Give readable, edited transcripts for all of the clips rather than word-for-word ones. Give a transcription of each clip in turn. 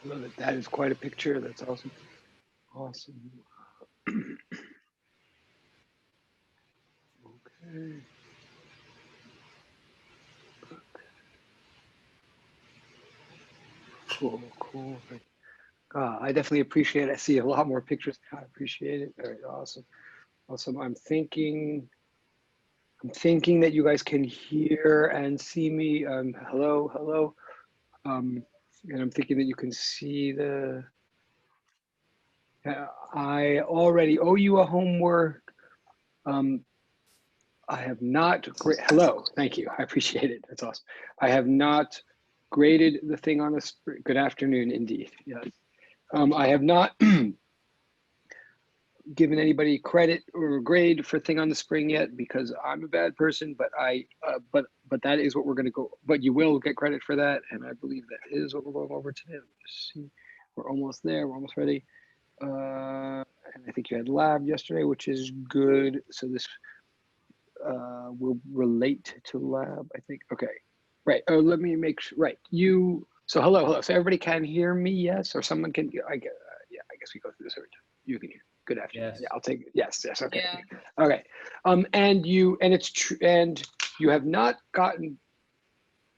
Love it. That is quite a picture. That's awesome. Awesome. Okay. Cool, cool. I definitely appreciate it. I see a lot more pictures now. I appreciate it. All right, awesome. Awesome. I'm thinking that you guys can hear and see me. Hello, hello. Um, and I'm thinking that you can see the. I already owe you a homework. Um, I have not. Hello, thank you. I appreciate it. That's awesome. I have not graded the thing on the. Good afternoon, indeed. Yes. I have not given anybody credit or grade for thing on the spring yet because I'm a bad person, but but that is what we're going to go. But you will get credit for that, and I believe that is what we're going over today. Let me just see. We're almost there. We're almost ready. And I think you had lab yesterday, which is good. So this will relate to lab, I think. Okay, right. Oh, let me make sure. Right, you. So hello, hello. So everybody can hear me, yes, or someone can. Yeah, I guess we go through this every time. You can hear. Good afternoon. Yes. Yeah, I'll take it. Yes, yes. Okay. Yeah. Okay. And it's true, and you have not gotten,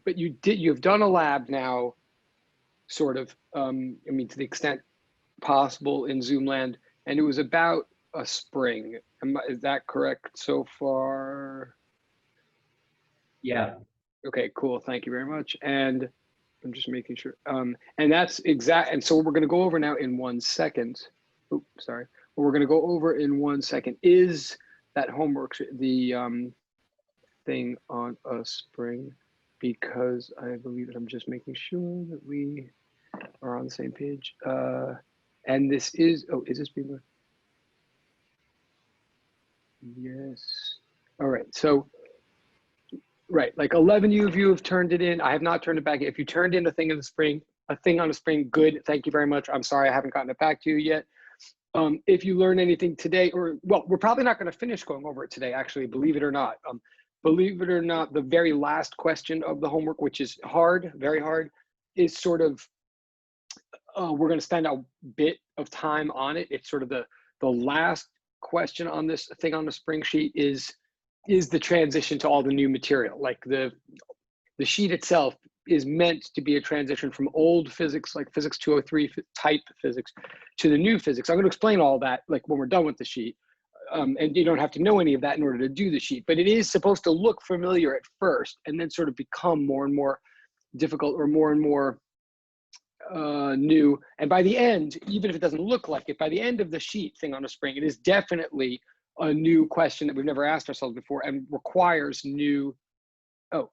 but you did. You've done a lab now, sort of. I mean, to the extent possible in Zoomland, and it was about a spring. Is that correct so far? Yeah. Okay, cool. Thank you very much. And I'm just making sure. And that's exact. And so what we're going to go over now in 1 second. Oops, sorry. What we're going to go over in 1 second is that homework, the thing on a spring, because I believe that I'm just making sure that we are on the same page. And this is, oh, is this being, yes. All right. So, right, like 11 of you have turned it in. I have not turned it back. If you turned in a thing in the spring, a thing on a spring, good. Thank you very much. I'm sorry I haven't gotten it back to you yet. If you learn anything today, or well, we're probably not going to finish going over it today, actually, believe it or not. Believe it or not, the very last question of the homework, which is hard, very hard, is sort of, we're going to spend a bit of time on it. It's sort of the last question on this thing on the spring sheet is the transition to all the new material. Like the sheet itself is meant to be a transition from old physics, like physics 203 type physics, to the new physics. I'm going to explain all that like when we're done with the sheet. And you don't have to know any of that in order to do the sheet, but it is supposed to look familiar at first and then sort of become more and more difficult or more and more new. And by the end, even if it doesn't look like it, by the end of the sheet thing on a spring, it is definitely a new question that we've never asked ourselves before and requires new.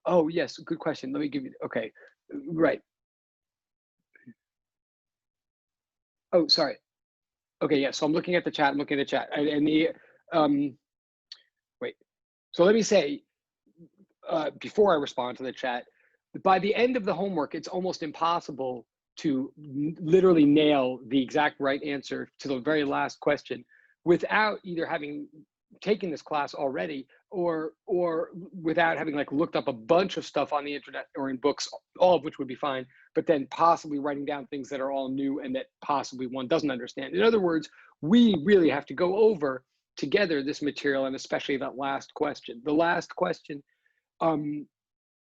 Oh, yes, good question. Let me give you, okay, right. Oh, sorry. Okay, yeah, so I'm looking at the chat, and the, wait. So let me say, before I respond to the chat, by the end of the homework, it's almost impossible to literally nail the exact right answer to the very last question without either having taken this class already or without having like looked up a bunch of stuff on the internet or in books, all of which would be fine, but then possibly writing down things that are all new and that possibly one doesn't understand. In other words, we really have to go over together this material, and especially that last question. The last question,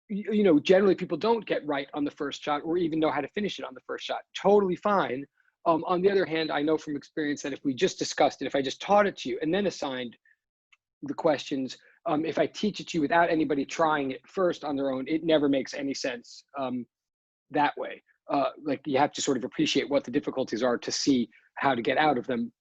you know, generally people don't get right on the first shot or even know how to finish it on the first shot. Totally fine. On the other hand, I know from experience that if we just discussed it, if I just taught it to you and then assigned the questions, if I teach it to you without anybody trying it first on their own, it never makes any sense that way. Like you have to sort of appreciate what the difficulties are to see how to get out of them.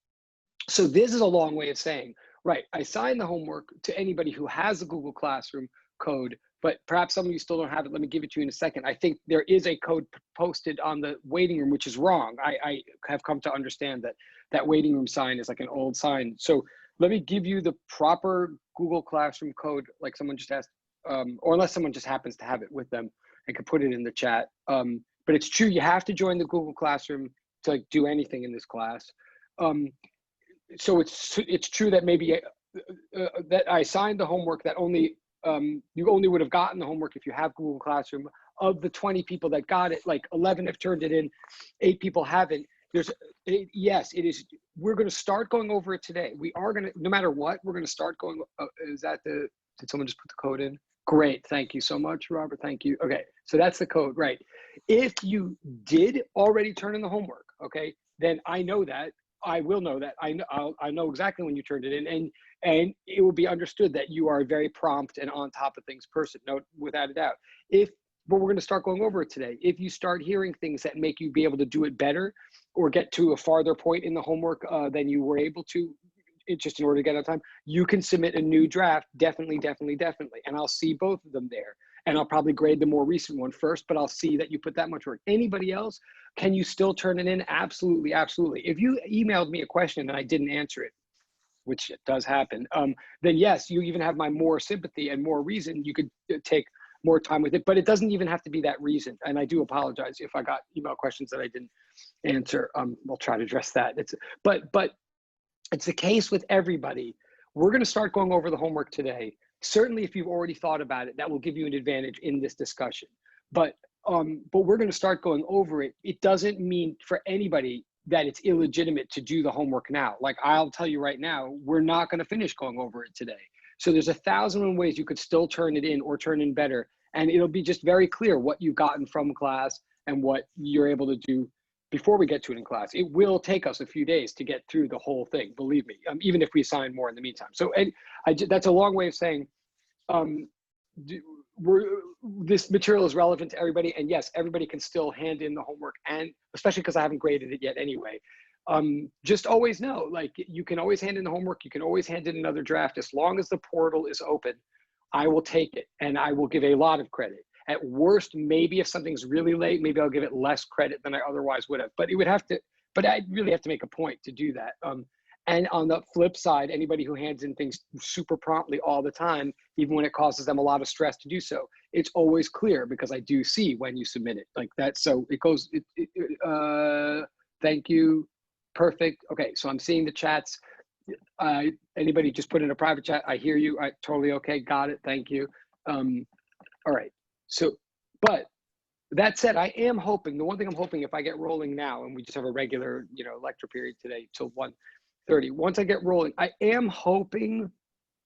So this is a long way of saying, right, I assign the homework to anybody who has a Google Classroom code, but perhaps some of you still don't have it. Let me give it to you in a second. I think there is a code posted on the waiting room, which is wrong. I have come to understand that that waiting room sign is like an old sign. So let me give you the proper Google Classroom code, like someone just asked, or unless someone just happens to have it with them and can put it in the chat. But it's true, you have to join the Google Classroom to like do anything in this class. So it's true that maybe that I assigned the homework that only you only would have gotten the homework if you have Google Classroom. of the 20 people that got it, like 11 have turned it in, 8 people haven't. Yes, it is. We're going to start going over it today. We are going to, no matter what, we're going to start going. Did someone just put the code in? Great. Thank you so much, Robert. Thank you. Okay. So that's the code, right? If you did already turn in the homework, okay, then I know that. I will know that. I know exactly when you turned it in, and it will be understood that you are a very prompt and on top of things person. No, without a doubt. But we're going to start going over it today. If you start hearing things that make you be able to do it better or get to a farther point in the homework than you were able to, just in order to get on time, you can submit a new draft. Definitely. And I'll see both of them there. And I'll probably grade the more recent one first, but I'll see that you put that much work. Anybody else, can you still turn it in? Absolutely. If you emailed me a question and I didn't answer it, which does happen, then yes, you even have my more sympathy and more reason. You could take more time with it, but it doesn't even have to be that reason. And I do apologize if I got email questions that I didn't answer. We'll try to address that. But it's the case with everybody. We're going to start going over the homework today. Certainly, if you've already thought about it, that will give you an advantage in this discussion. But we're going to start going over it. It doesn't mean for anybody that it's illegitimate to do the homework now. Like I'll tell you right now, we're not going to finish going over it today. So there's 1,000 ways you could still turn it in or turn in better. And it'll be just very clear what you've gotten from class and what you're able to do before we get to it in class. It will take us a few days to get through the whole thing, believe me, even if we assign more in the meantime. So that's a long way of saying this material is relevant to everybody. And yes, everybody can still hand in the homework, and especially because I haven't graded it yet anyway. Just always know, like, you can always hand in the homework. You can always hand in another draft. As long as the portal is open, I will take it and I will give a lot of credit. At worst, maybe if something's really late, maybe I'll give it less credit than I otherwise would have. But I'd really have to make a point to do that. And on the flip side, anybody who hands in things super promptly all the time, even when it causes them a lot of stress to do so, it's always clear because I do see when you submit it like that. So it goes, thank you. Perfect. Okay, so I'm seeing the chats. Anybody just put in a private chat. I hear you. Totally okay. Got it. Thank you. All right. So, but that said, I am hoping, the one thing I'm hoping, if I get rolling now and we just have a regular, lecture period today till 1:30, once I get rolling, I am hoping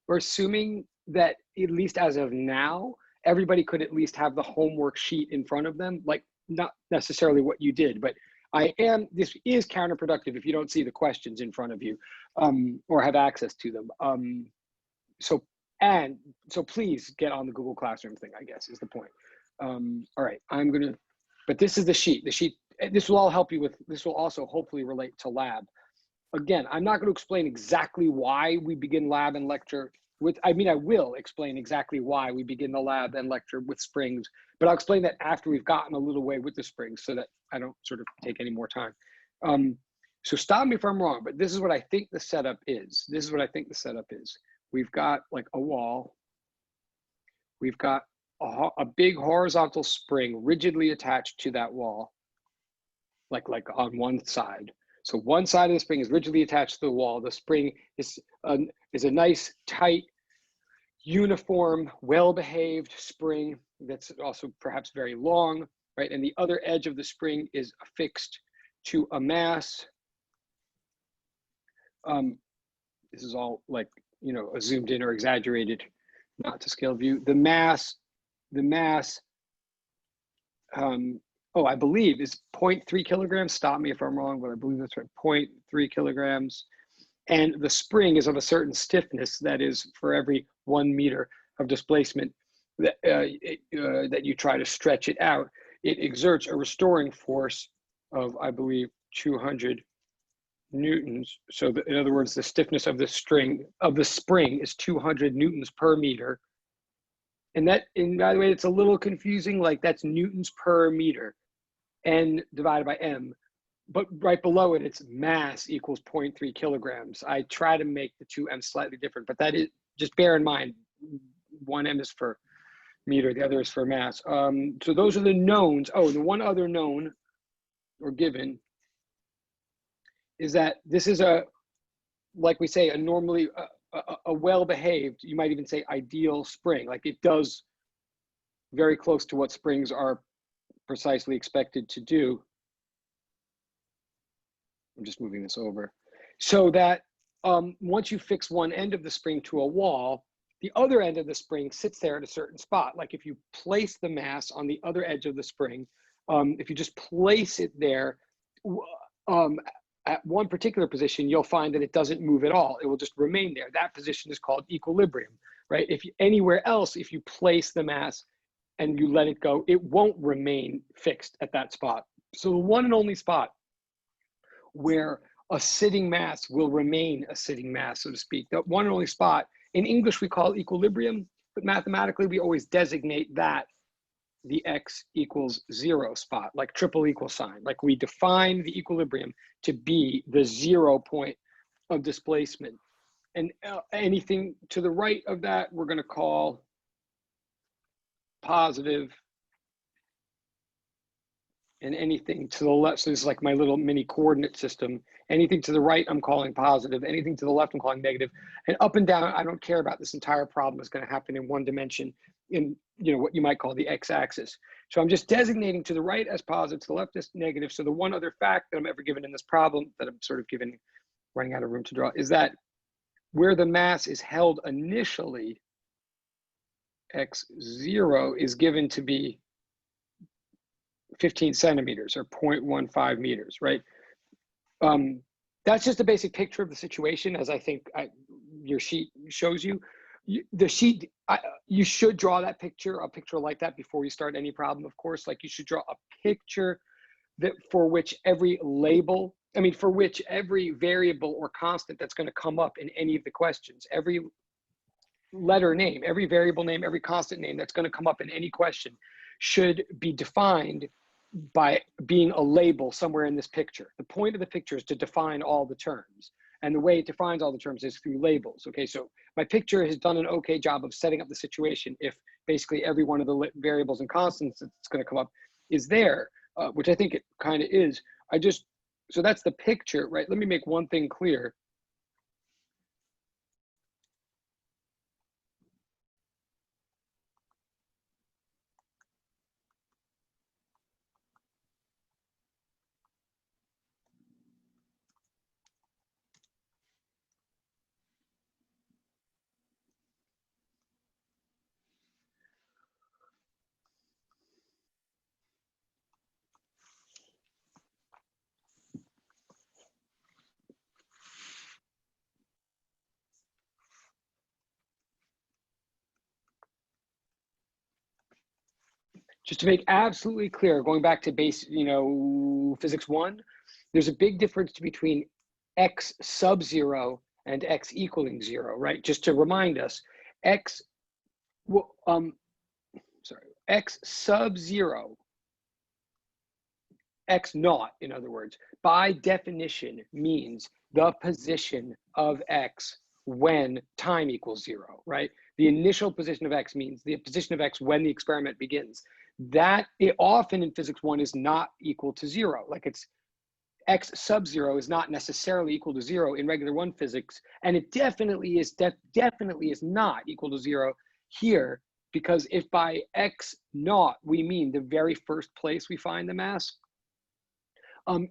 or assuming that at least as of now, everybody could at least have the homework sheet in front of them, like not necessarily what you did, but this is counterproductive if you don't see the questions in front of you or have access to them. So please get on the Google Classroom thing, I guess is the point. All right, but this is the sheet. This will all help you with, this will also hopefully relate to lab. Again, I'm not going to explain exactly why we begin lab and lecture I will explain exactly why we begin the lab and lecture with springs, but I'll explain that after we've gotten a little way with the springs so that I don't sort of take any more time. So stop me if I'm wrong, but this is what I think the setup is. We've got like a wall. We've got a big horizontal spring rigidly attached to that wall, like on one side. So one side of the spring is rigidly attached to the wall. The spring is a nice, tight, uniform, well-behaved spring that's also perhaps very long, right? And the other edge of the spring is affixed to a mass. This is all like, a zoomed in or exaggerated, not to scale view. The mass, I believe is 0.3 kilograms. Stop me if I'm wrong, but I believe that's right, 0.3 kilograms. And the spring is of a certain stiffness that is for every 1 meter of displacement that you try to stretch it out, it exerts a restoring force of, I believe, 200 newtons. So in other words, the stiffness of the spring is 200 newtons per meter. And by the way, it's a little confusing, like that's newtons per meter, N divided by M. But right below it, it's mass equals 0.3 kilograms. I try to make the two M's slightly different, but that is, just bear in mind, one M is for meter, the other is for mass. So those are the knowns. Oh, the one other known or given is that this is like we say, a well-behaved, you might even say ideal spring. Like it does very close to what springs are precisely expected to do. I'm just moving this over. So that once you fix one end of the spring to a wall, the other end of the spring sits there at a certain spot. Like if you place the mass on the other edge of the spring, if you just place it there at one particular position, you'll find that it doesn't move at all. It will just remain there. That position is called equilibrium, right? If you, anywhere else, if you place the mass and you let it go, it won't remain fixed at that spot. So the one and only spot where a sitting mass will remain a sitting mass, so to speak, that one and only spot, in English we call equilibrium, but mathematically we always designate that the x equals 0 spot, like triple equal sign. Like we define the equilibrium to be the 0 point of displacement. And anything to the right of that, we're going to call positive. And anything to the left, so this is like my little mini coordinate system. Anything to the right, I'm calling positive. Anything to the left, I'm calling negative. And up and down, I don't care about. This entire problem is going to happen in one dimension in, you know, what you might call the x-axis. So I'm just designating to the right as positive, to the left as negative. So the one other fact that I'm ever given in this problem, that I'm sort of given, running out of room to draw, is that where the mass is held initially, x0 is given to be 15 centimeters or 0.15 meters, right? That's just a basic picture of the situation, as I think your sheet shows you. The sheet, you should draw that picture, a picture like that before you start any problem, of course. Like you should draw a picture that for which every label, I mean, for which every variable or constant that's going to come up in any of the questions, every letter name, every variable name, every constant name that's going to come up in any question should be defined by being a label somewhere in this picture. The point of the picture is to define all the terms. And the way it defines all the terms is through labels. Okay, so my picture has done an okay job of setting up the situation if basically every one of the variables and constants that's going to come up is there, which I think it kind of is. So that's the picture, right? Let me make one thing clear. Just to make absolutely clear, going back to base, physics 1, there's a big difference between x sub 0 and x equaling 0, right? Just to remind us, x sub 0, x naught, in other words, by definition means the position of x when time equals 0, right? The initial position of x means the position of x when the experiment begins. That it often in physics 1 is not equal to 0. Like it's x sub 0 is not necessarily equal to 0 in regular 1 physics, and it definitely is not equal to 0 here, because if by x naught we mean the very first place we find the mass,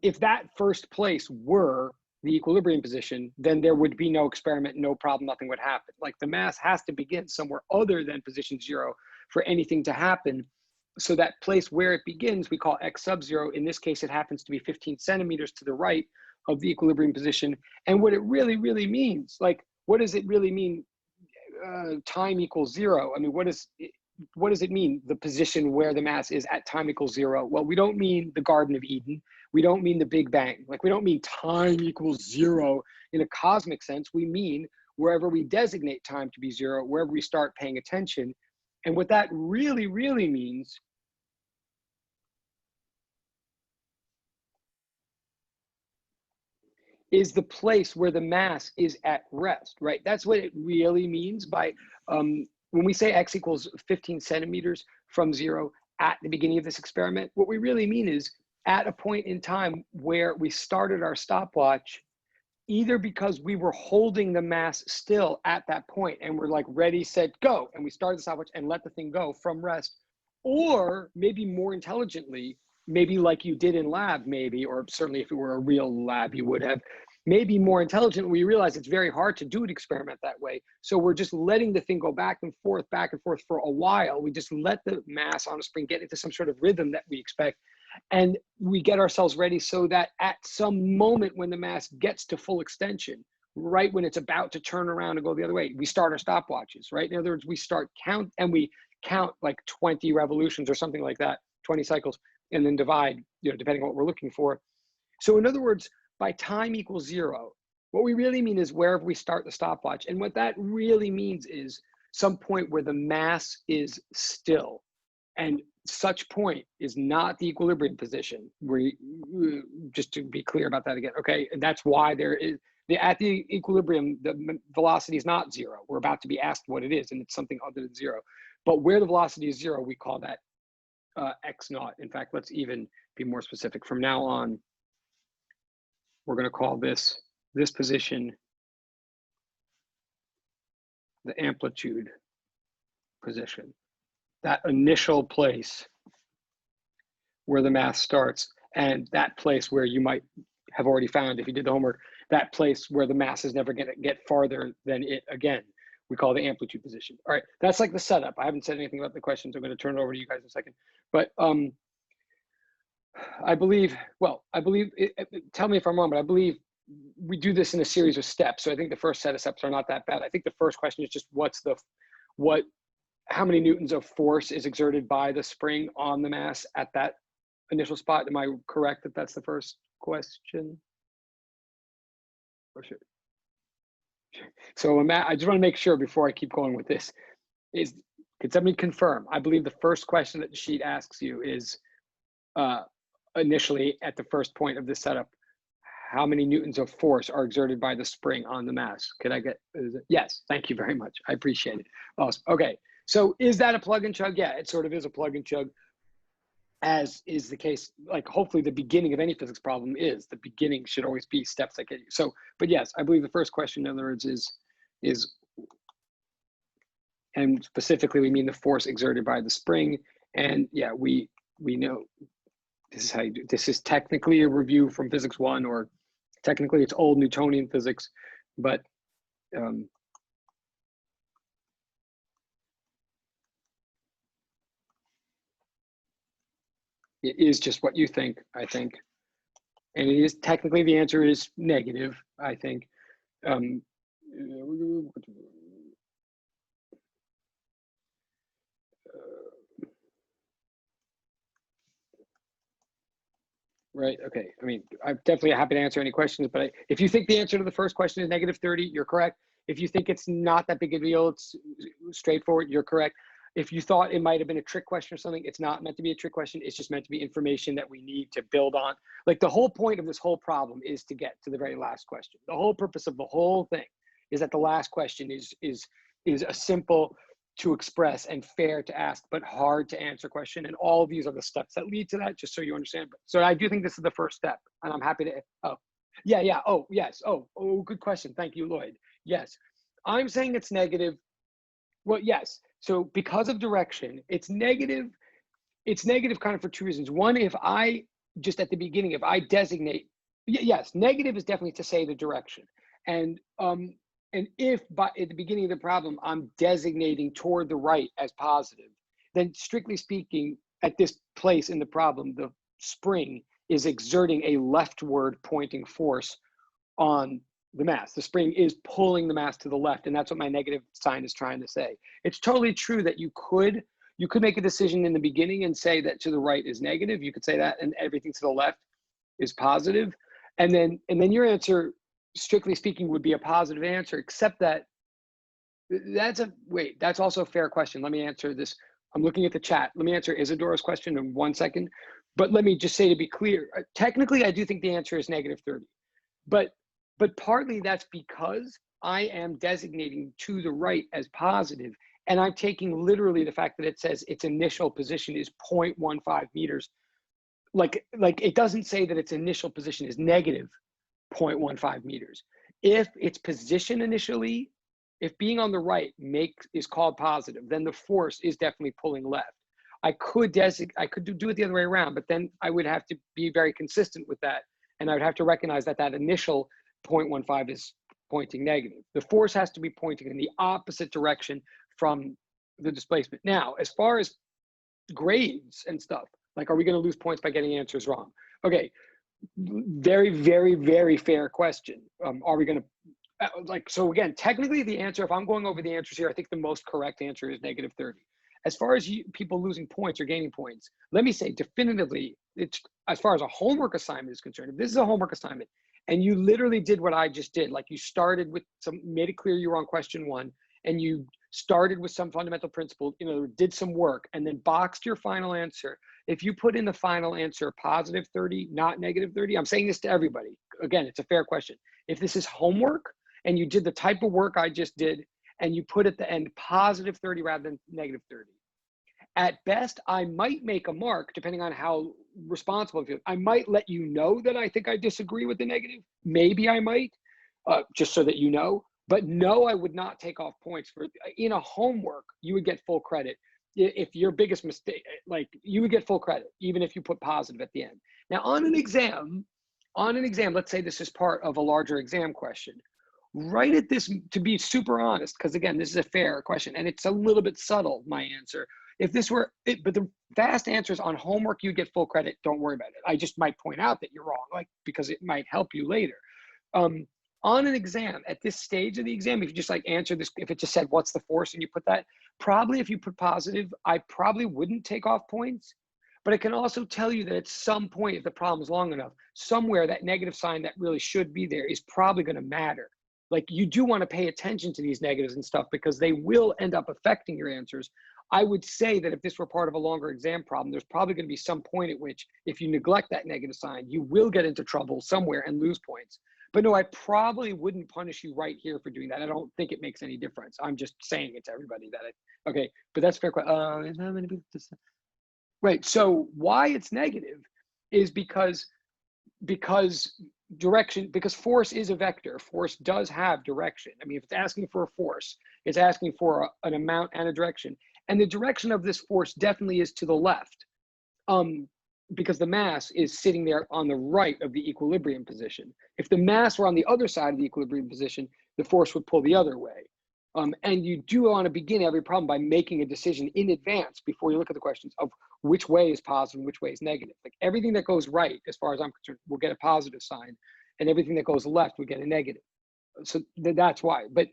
if that first place were the equilibrium position, then there would be no experiment, no problem, nothing would happen. Like the mass has to begin somewhere other than position 0 for anything to happen. So that place where it begins, we call x sub 0. In this case, it happens to be 15 centimeters to the right of the equilibrium position. And what it really, really means, like, what does it really mean, time equals 0? I mean, what does it mean, the position where the mass is at time equals 0? Well, we don't mean the Garden of Eden. We don't mean the Big Bang. Like, we don't mean time equals 0 in a cosmic sense. We mean wherever we designate time to be 0, wherever we start paying attention. And what that really, really means is the place where the mass is at rest, right? That's what it really means by, when we say x equals 15 centimeters from 0 at the beginning of this experiment, what we really mean is at a point in time where we started our stopwatch, either because we were holding the mass still at that point and we're like ready, set, go, and we started the stopwatch and let the thing go from rest, Or maybe more intelligently, maybe like you did in lab, maybe, or certainly if it were a real lab, you would have, maybe more intelligent, we realize it's very hard to do an experiment that way. So we're just letting the thing go back and forth for a while. We just let the mass on a spring get into some sort of rhythm that we expect. And we get ourselves ready so that at some moment when the mass gets to full extension, right when it's about to turn around and go the other way, we start our stopwatches, right? In other words, we start count and we count like 20 revolutions or something like that, 20 cycles, and then divide, depending on what we're looking for. So in other words, by time equals 0, what we really mean is wherever we start the stopwatch. And what that really means is some point where the mass is still. And such point is not the equilibrium position. Just to be clear about that again, okay? And that's why there is, at the equilibrium, the velocity is not 0. We're about to be asked what it is, and it's something other than 0. But where the velocity is 0, we call that x naught. In fact, let's even be more specific. From now on, we're going to call this position the amplitude position. That initial place where the mass starts, and that place where you might have already found, if you did the homework, that place where the mass is never going to get farther than it again, we call the amplitude position. All right, that's like the setup. I haven't said anything about the questions. I'm going to turn it over to you guys in a second. But I believe, tell me if I'm wrong, but I believe we do this in a series of steps. So I think the first set of steps are not that bad. I think the first question is just how many newtons of force is exerted by the spring on the mass at that initial spot? Am I correct that that's the first question? Or should, so I just want to make sure before I keep going with this, could somebody confirm? I believe the first question that the sheet asks you is initially at the first point of this setup, how many newtons of force are exerted by the spring on the mass? Could I get, yes, thank you very much. I appreciate it. Awesome. Okay, so is that a plug and chug? Yeah, it sort of is a plug and chug, as is the case, like hopefully the beginning of any physics problem is. The beginning should always be steps that get you. So, but yes, I believe the first question, in other words, is, and specifically we mean the force exerted by the spring. And yeah, we know this is how you do. This is technically a review from physics 1, or technically it's old Newtonian physics, but it is just what you think, I think. And it is technically, the answer is negative, I think. Right, okay. I mean, I'm definitely happy to answer any questions, but if you think the answer to the first question is -30, you're correct. If you think it's not that big a deal, it's straightforward, you're correct. If you thought it might have been a trick question or something, it's not meant to be a trick question. It's just meant to be information that we need to build on. Like the whole point of this whole problem is to get to the very last question. The whole purpose of the whole thing is that the last question is a simple to express and fair to ask, but hard to answer question. And all of these are the steps that lead to that, just so you understand. So I do think this is the first step, and I'm happy to, oh, yeah, oh, yes, oh, good question. Thank you, Lloyd. Yes, I'm saying it's negative. Well, yes, so because of direction, it's negative kind of for 2 reasons. One, if I, just at the beginning, if I designate, yes, negative is definitely to say the direction. And if at the beginning of the problem, I'm designating toward the right as positive, then strictly speaking, at this place in the problem, the spring is exerting a leftward pointing force on the mass. The spring is pulling the mass to the left, and that's what my negative sign is trying to say. It's totally true that you could make a decision in the beginning and say that to the right is negative. You could say that, and everything to the left is positive. And then your answer, strictly speaking, would be a positive answer, except that that's also a fair question. Let me answer this. I'm looking at the chat. Let me answer Isidora's question in 1 second. But let me just say, to be clear, technically, I do think the answer is -30. But partly that's because I am designating to the right as positive, and I'm taking literally the fact that it says its initial position is 0.15 meters. Like it doesn't say that its initial position is -0.15 meters. If its position initially, if being on the right is called positive, then the force is definitely pulling left. I could do it the other way around, but then I would have to be very consistent with that. And I would have to recognize that that initial 0.15 is pointing negative. The force has to be pointing in the opposite direction from the displacement. Now, as far as grades and stuff, like, are we going to lose points by getting answers wrong? Okay, very, very, very fair question. Are we going to, so again, technically the answer, if I'm going over the answers here, I think the most correct answer is -30. As far as people losing points or gaining points, let me say definitively, it's as far as a homework assignment is concerned, if this is a homework assignment and you literally did what I just did, like you started with made it clear you were on question 1, and you started with some fundamental principle, did some work and then boxed your final answer. If you put in the final answer +30, not -30, I'm saying this to everybody. Again, it's a fair question. If this is homework and you did the type of work I just did, and you put at the end +30 rather than -30. At best, I might make a mark, depending on how responsible I feel. I might let you know that I think I disagree with the negative. Maybe I might, just so that you know. But no, I would not take off points for, in a homework, you would get full credit. If your biggest mistake, like, you would get full credit, even if you put positive at the end. Now, on an exam, let's say this is part of a larger exam question. Right at this, to be super honest, because again, this is a fair question and it's a little bit subtle, my answer. If this were it, but the fast answers on homework, you get full credit. Don't worry about it. I just might point out that you're wrong, like, because it might help you later. On an exam, at this stage of the exam, if you just like answer this, if it just said, what's the force, and you put that, probably if you put positive, I probably wouldn't take off points. But I can also tell you that at some point, if the problem is long enough, somewhere that negative sign that really should be there is probably going to matter. Like, you do want to pay attention to these negatives and stuff because they will end up affecting your answers. I would say that if this were part of a longer exam problem, there's probably going to be some point at which, if you neglect that negative sign, you will get into trouble somewhere and lose points. But no, I probably wouldn't punish you right here for doing that. I don't think it makes any difference. I'm just saying it to everybody that okay, but that's fair question. Right, so why it's negative is because force is a vector. Force does have direction. I mean, if it's asking for a force, it's asking for an amount and a direction. And the direction of this force definitely is to the left, because the mass is sitting there on the right of the equilibrium position. If the mass were on the other side of the equilibrium position, the force would pull the other way. And you do want to begin every problem by making a decision in advance before you look at the questions of which way is positive and which way is negative. Like, everything that goes right, as far as I'm concerned, will get a positive sign, and everything that goes left will get a negative. So that's why. But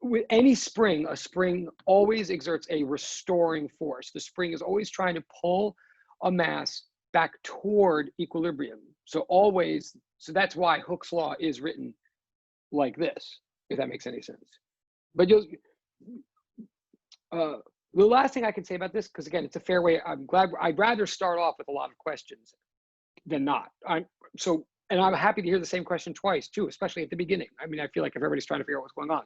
with any spring, a spring always exerts a restoring force. The spring is always trying to pull a mass back toward equilibrium. So that's why Hooke's law is written like this, if that makes any sense. But the last thing I can say about this, because again, it's a fair way. I'd rather start off with a lot of questions than not. And I'm happy to hear the same question twice too, especially at the beginning. I mean, I feel like if everybody's trying to figure out what's going on.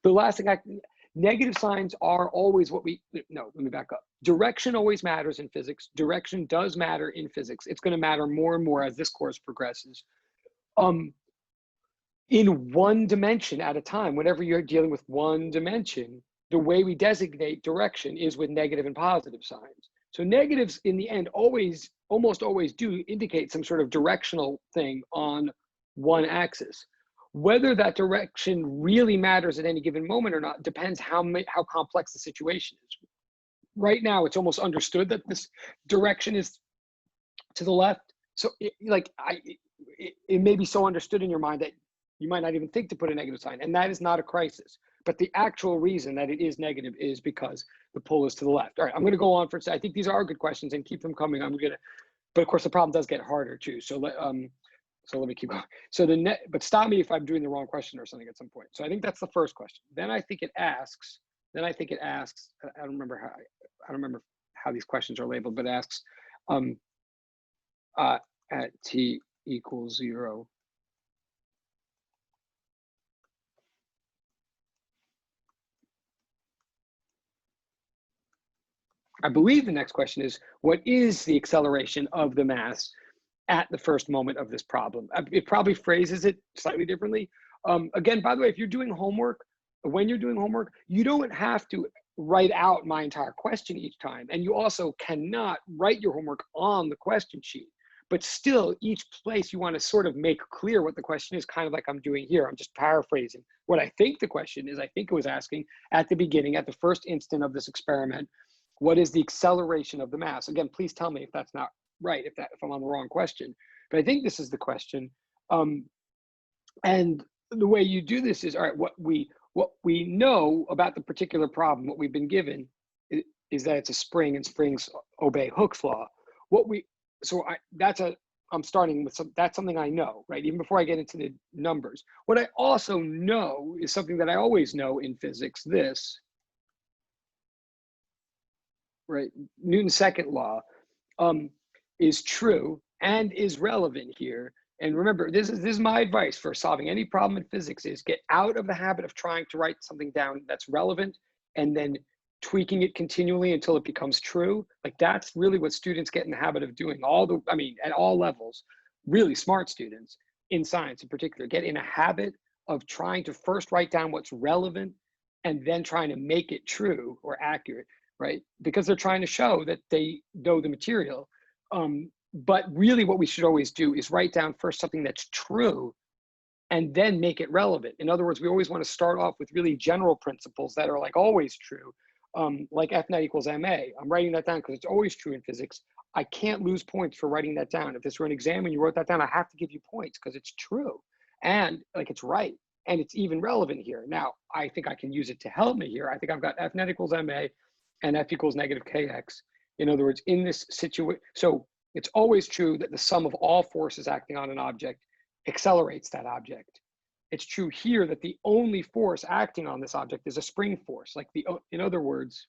The last thing negative signs are always let me back up. Direction always matters in physics. Direction does matter in physics. It's going to matter more and more as this course progresses. In one dimension at a time, whenever you're dealing with one dimension, the way we designate direction is with negative and positive signs. So negatives in the end almost always do indicate some sort of directional thing on one axis. Whether that direction really matters at any given moment or not depends how complex the situation is. Right now, it's almost understood that this direction is to the left. So it may be so understood in your mind that you might not even think to put a negative sign, and that is not a crisis. But the actual reason that it is negative is because the pull is to the left. All right, I'm going to go on for a second. I think these are good questions and keep them coming. But of course the problem does get harder too. So let me keep going. So but stop me if I'm doing the wrong question or something at some point. So I think that's the first question. Then I think it asks. I don't remember how these questions are labeled, but it asks at t equals 0. I believe the next question is, what is the acceleration of the mass at the first moment of this problem? It probably phrases it slightly differently. Again, by the way, if you're doing homework, when you're doing homework, you don't have to write out my entire question each time. And you also cannot write your homework on the question sheet. But still, each place you want to sort of make clear what the question is, kind of like I'm doing here. I'm just paraphrasing what I think the question is. I think it was asking at the beginning, at the first instant of this experiment, what is the acceleration of the mass? Again, please tell me if that's not right, if I'm on the wrong question. But I think this is the question. And the way you do this is, all right, what we know about the particular problem, what we've been given, is that it's a spring and springs obey Hooke's law. I'm starting with that's something I know, right? Even before I get into the numbers. What I also know is something that I always know in physics, this, right? Newton's second law is true and is relevant here. And remember, this is my advice for solving any problem in physics, is get out of the habit of trying to write something down that's relevant and then tweaking it continually until it becomes true. Like, that's really what students get in the habit of doing. At all levels, really smart students in science in particular get in a habit of trying to first write down what's relevant and then trying to make it true or accurate, right? Because they're trying to show that they know the material. But really what we should always do is write down first something that's true and then make it relevant. In other words, we always want to start off with really general principles that are like always true. Like F net equals ma. I'm writing that down because it's always true in physics. I can't lose points for writing that down. If this were an exam and you wrote that down, I have to give you points because it's true and like it's right and it's even relevant here. Now, I think I can use it to help me here. I think I've got F net equals ma and F equals negative kx. In other words, in this situation, so it's always true that the sum of all forces acting on an object accelerates that object. It's true here that the only force acting on this object is a spring force. Like in other words,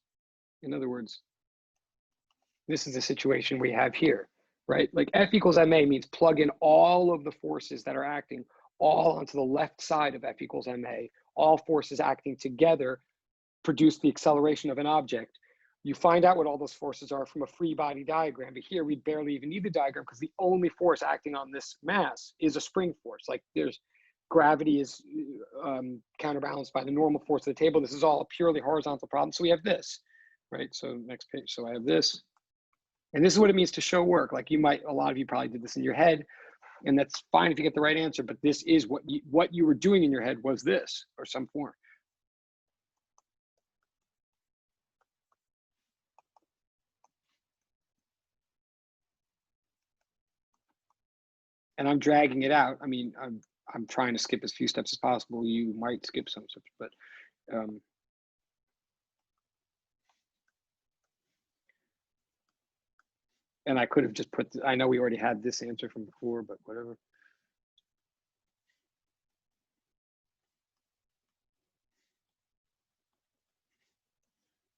this is the situation we have here, right? Like F equals ma means plug in all of the forces that are acting all onto the left side of F equals ma. All forces acting together produce the acceleration of an object. You find out what all those forces are from a free body diagram, but here we barely even need the diagram because the only force acting on this mass is a spring force. Like gravity is counterbalanced by the normal force of the table. This is all a purely horizontal problem. So we have this, right? So next page, so I have this. And this is what it means to show work. Like a lot of you probably did this in your head, and that's fine if you get the right answer, but this is what you were doing in your head was this, or some form. And I'm dragging it out. I mean, I'm trying to skip as few steps as possible. You might skip some steps, but and I could have just put, I know we already had this answer from before, but whatever.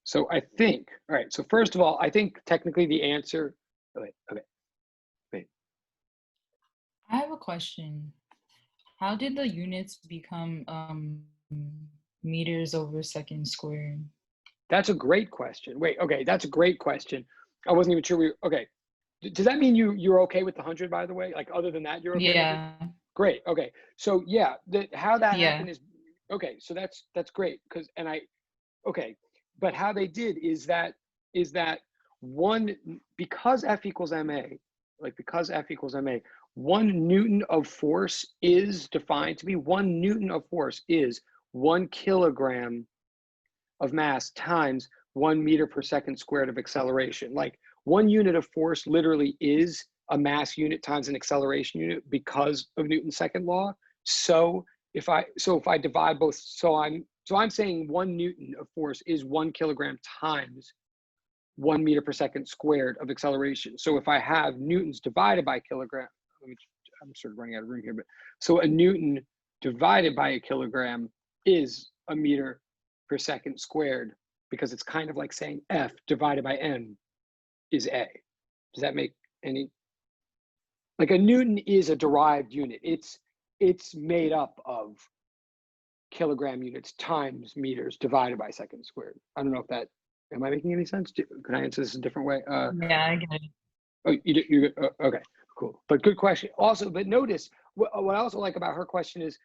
So I think, all right, so first of all, I think technically the answer, okay. I have a question. How did the units become meters over second squared? That's a great question. Wait, okay, that's a great question. I wasn't even sure okay. Does that mean you're okay with the 100, by the way? Like, other than that, you're okay? Yeah. With it? Great, okay. So yeah, how that happened is, okay, so that's great, okay. But how they did is that because F equals ma, because F equals ma, 1 Newton of force is defined to be 1 Newton of force is 1 kilogram of mass times 1 meter per second squared of acceleration. Like, 1 unit of force literally is a mass unit times an acceleration unit because of Newton's second law. So if I divide both, so I'm saying 1 Newton of force is 1 kilogram times 1 meter per second squared of acceleration. So if I have newtons divided by kilogram, I'm sort of running out of room here, but so a Newton divided by a kilogram is a meter per second squared, because it's kind of like saying F divided by M is A. Does that make any, like, a Newton is a derived unit. It's made up of kilogram units times meters divided by second squared. I don't know if that, am I making any sense? Can I answer this a different way? Yeah, I get it. Oh, you okay, cool. But good question. Also, but notice what I also like about her question is,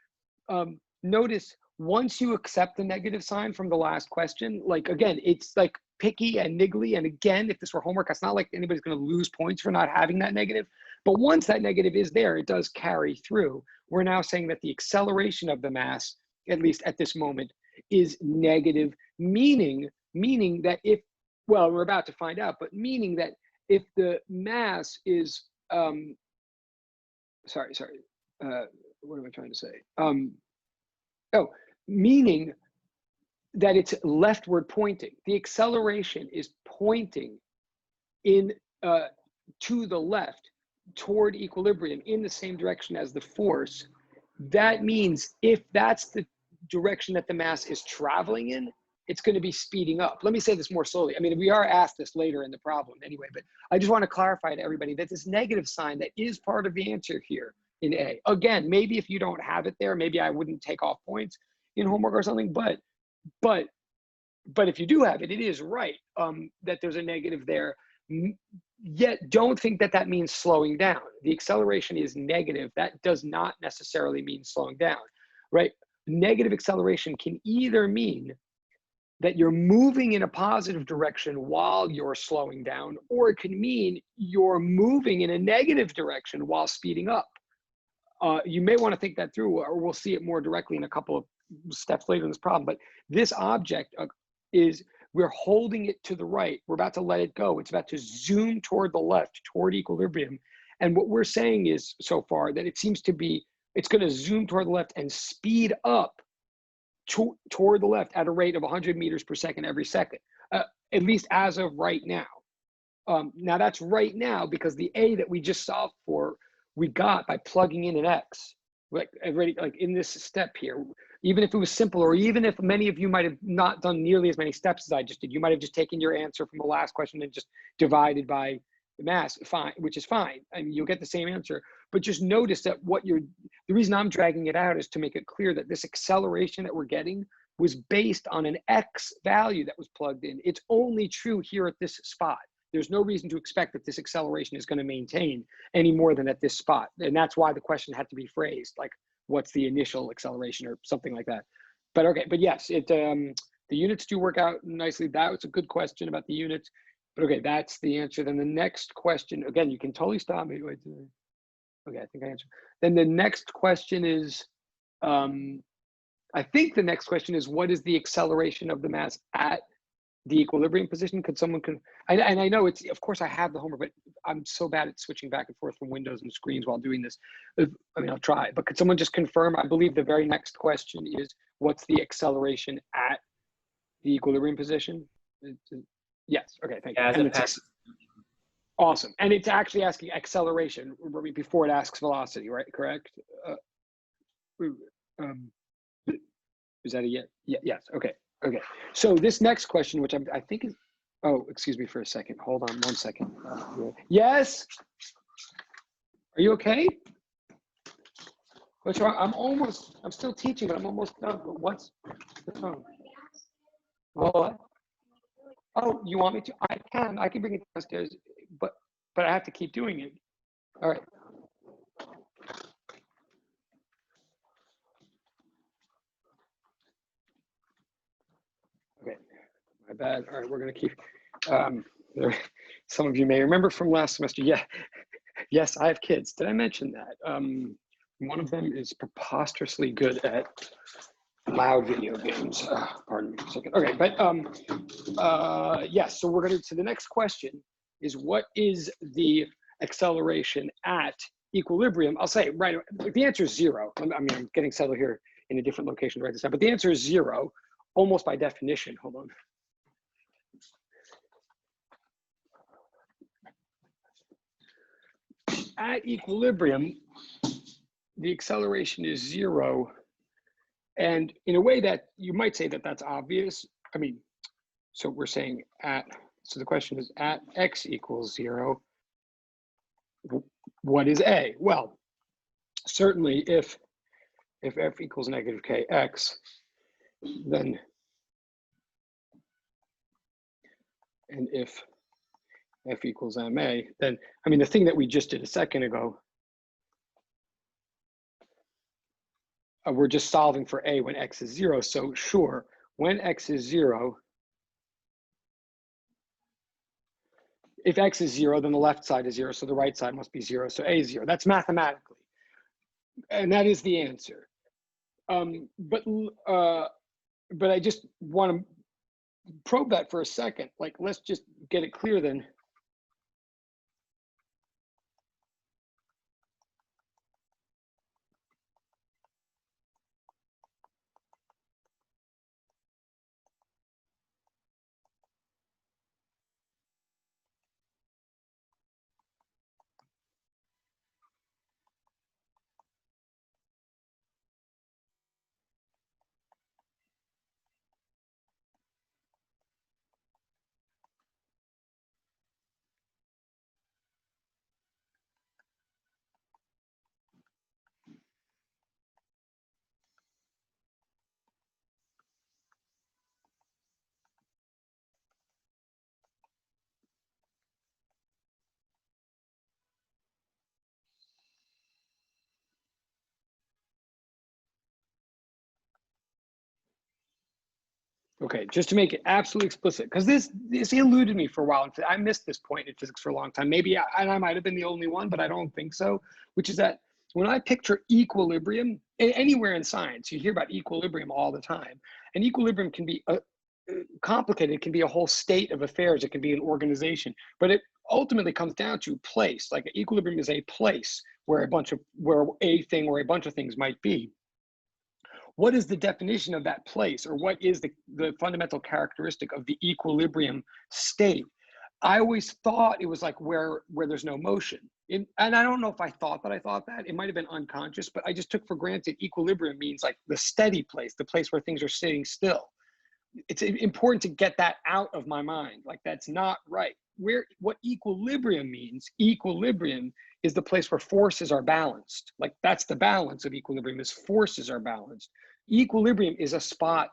notice once you accept the negative sign from the last question, like, again, it's like picky and niggly. And again, if this were homework, it's not like anybody's going to lose points for not having that negative. But once that negative is there, it does carry through. We're now saying that the acceleration of the mass, at least at this moment, is negative, meaning that if, well, we're about to find out, but meaning that if the mass is, what am I trying to say? Meaning that it's leftward pointing. The acceleration is pointing in to the left toward equilibrium in the same direction as the force. That means if that's the direction that the mass is traveling in, it's going to be speeding up. Let me say this more slowly. I mean, we are asked this later in the problem anyway, but I just want to clarify to everybody that this negative sign that is part of the answer here in A. Again, maybe if you don't have it there, maybe I wouldn't take off points in homework or something, but if you do have it, it is right that there's a negative there. Yet don't think that that means slowing down. The acceleration is negative. That does not necessarily mean slowing down, right? Negative acceleration can either mean that you're moving in a positive direction while you're slowing down, or it can mean you're moving in a negative direction while speeding up. You may want to think that through, or we'll see it more directly in a couple of steps later in this problem. But this object is, we're holding it to the right. We're about to let it go. It's about to zoom toward the left, toward equilibrium. And what we're saying is, so far, that it seems to be, it's going to zoom toward the left and speed up toward the left at a rate of 100 meters per second every second, at least as of right now. Now that's right now because the A that we just solved for, we got by plugging in an X, like already, like in this step here. Even if it was simple, or even if many of you might have not done nearly as many steps as I just did, you might have just taken your answer from the last question and just divided by the mass, fine, which is fine. I mean, you'll get the same answer, but just notice that the reason I'm dragging it out is to make it clear that this acceleration that we're getting was based on an X value that was plugged in. It's only true here at this spot. There's no reason to expect that this acceleration is going to maintain any more than at this spot. And that's why the question had to be phrased like, what's the initial acceleration or something like that. But okay, but yes, the units do work out nicely. That was a good question about the units. But okay, that's the answer. Then the next question, again, you can totally stop me. Wait, okay, I think I answered. Then the next question is, I think the next question is, what is the acceleration of the mass at the equilibrium position? Could someone, and I know it's, of course I have the homework, but I'm so bad at switching back and forth from windows and screens while doing this. I mean, I'll try, but could someone just confirm? I believe the very next question is, what's the acceleration at the equilibrium position? Yes, okay, thank you. And it's awesome. And it's actually asking acceleration before it asks velocity, right? Correct? Is that a yes? Yeah, yes, okay. Okay, so this next question, which I think is, oh, excuse me for a second. Hold on 1 second. Yes? Are you okay? What's wrong? I'm still teaching, but I'm almost done. But what's wrong? What? Oh, you want me to? I can bring it downstairs, but I have to keep doing it. All right. Okay, my bad. All right, we're gonna keep, some of you may remember from last semester. Yeah, yes, I have kids. Did I mention that? One of them is preposterously good at loud video games. Pardon me for a second. Okay, but yes, so we're gonna, so the next question is, what is the acceleration at equilibrium? I'll say right, the answer is 0. I mean, I'm getting settled here in a different location to write this down, but the answer is 0, almost by definition. Hold on. At equilibrium, the acceleration is 0. And in a way that you might say that that's obvious. I mean, so we're saying so the question is, at x equals 0, what is A? Well, certainly if f equals negative kx, then, and if f equals ma, then, I mean, the thing that we just did a second ago, we're just solving for A when X is 0. So sure, when X is 0, if X is 0, then the left side is 0, so the right side must be 0. So A is 0. That's mathematically. And that is the answer. But I just want to probe that for a second. Like, let's just get it clear then. Okay, just to make it absolutely explicit, because this eluded me for a while. I missed this point in physics for a long time. Maybe I might have been the only one, but I don't think so. Which is that when I picture equilibrium, anywhere in science, you hear about equilibrium all the time. And equilibrium can be complicated. It can be a whole state of affairs. It can be an organization. But it ultimately comes down to place. Like equilibrium is a place where a thing or a bunch of things might be. What is the definition of that place, or what is the fundamental characteristic of the equilibrium state? I always thought it was like where there's no motion. And I don't know if I thought that. It might have been unconscious, but I just took for granted equilibrium means like the steady place, the place where things are sitting still. It's important to get that out of my mind. Like, that's not right. What equilibrium means, equilibrium is the place where forces are balanced. Like, that's the balance of equilibrium, is forces are balanced. Equilibrium is a spot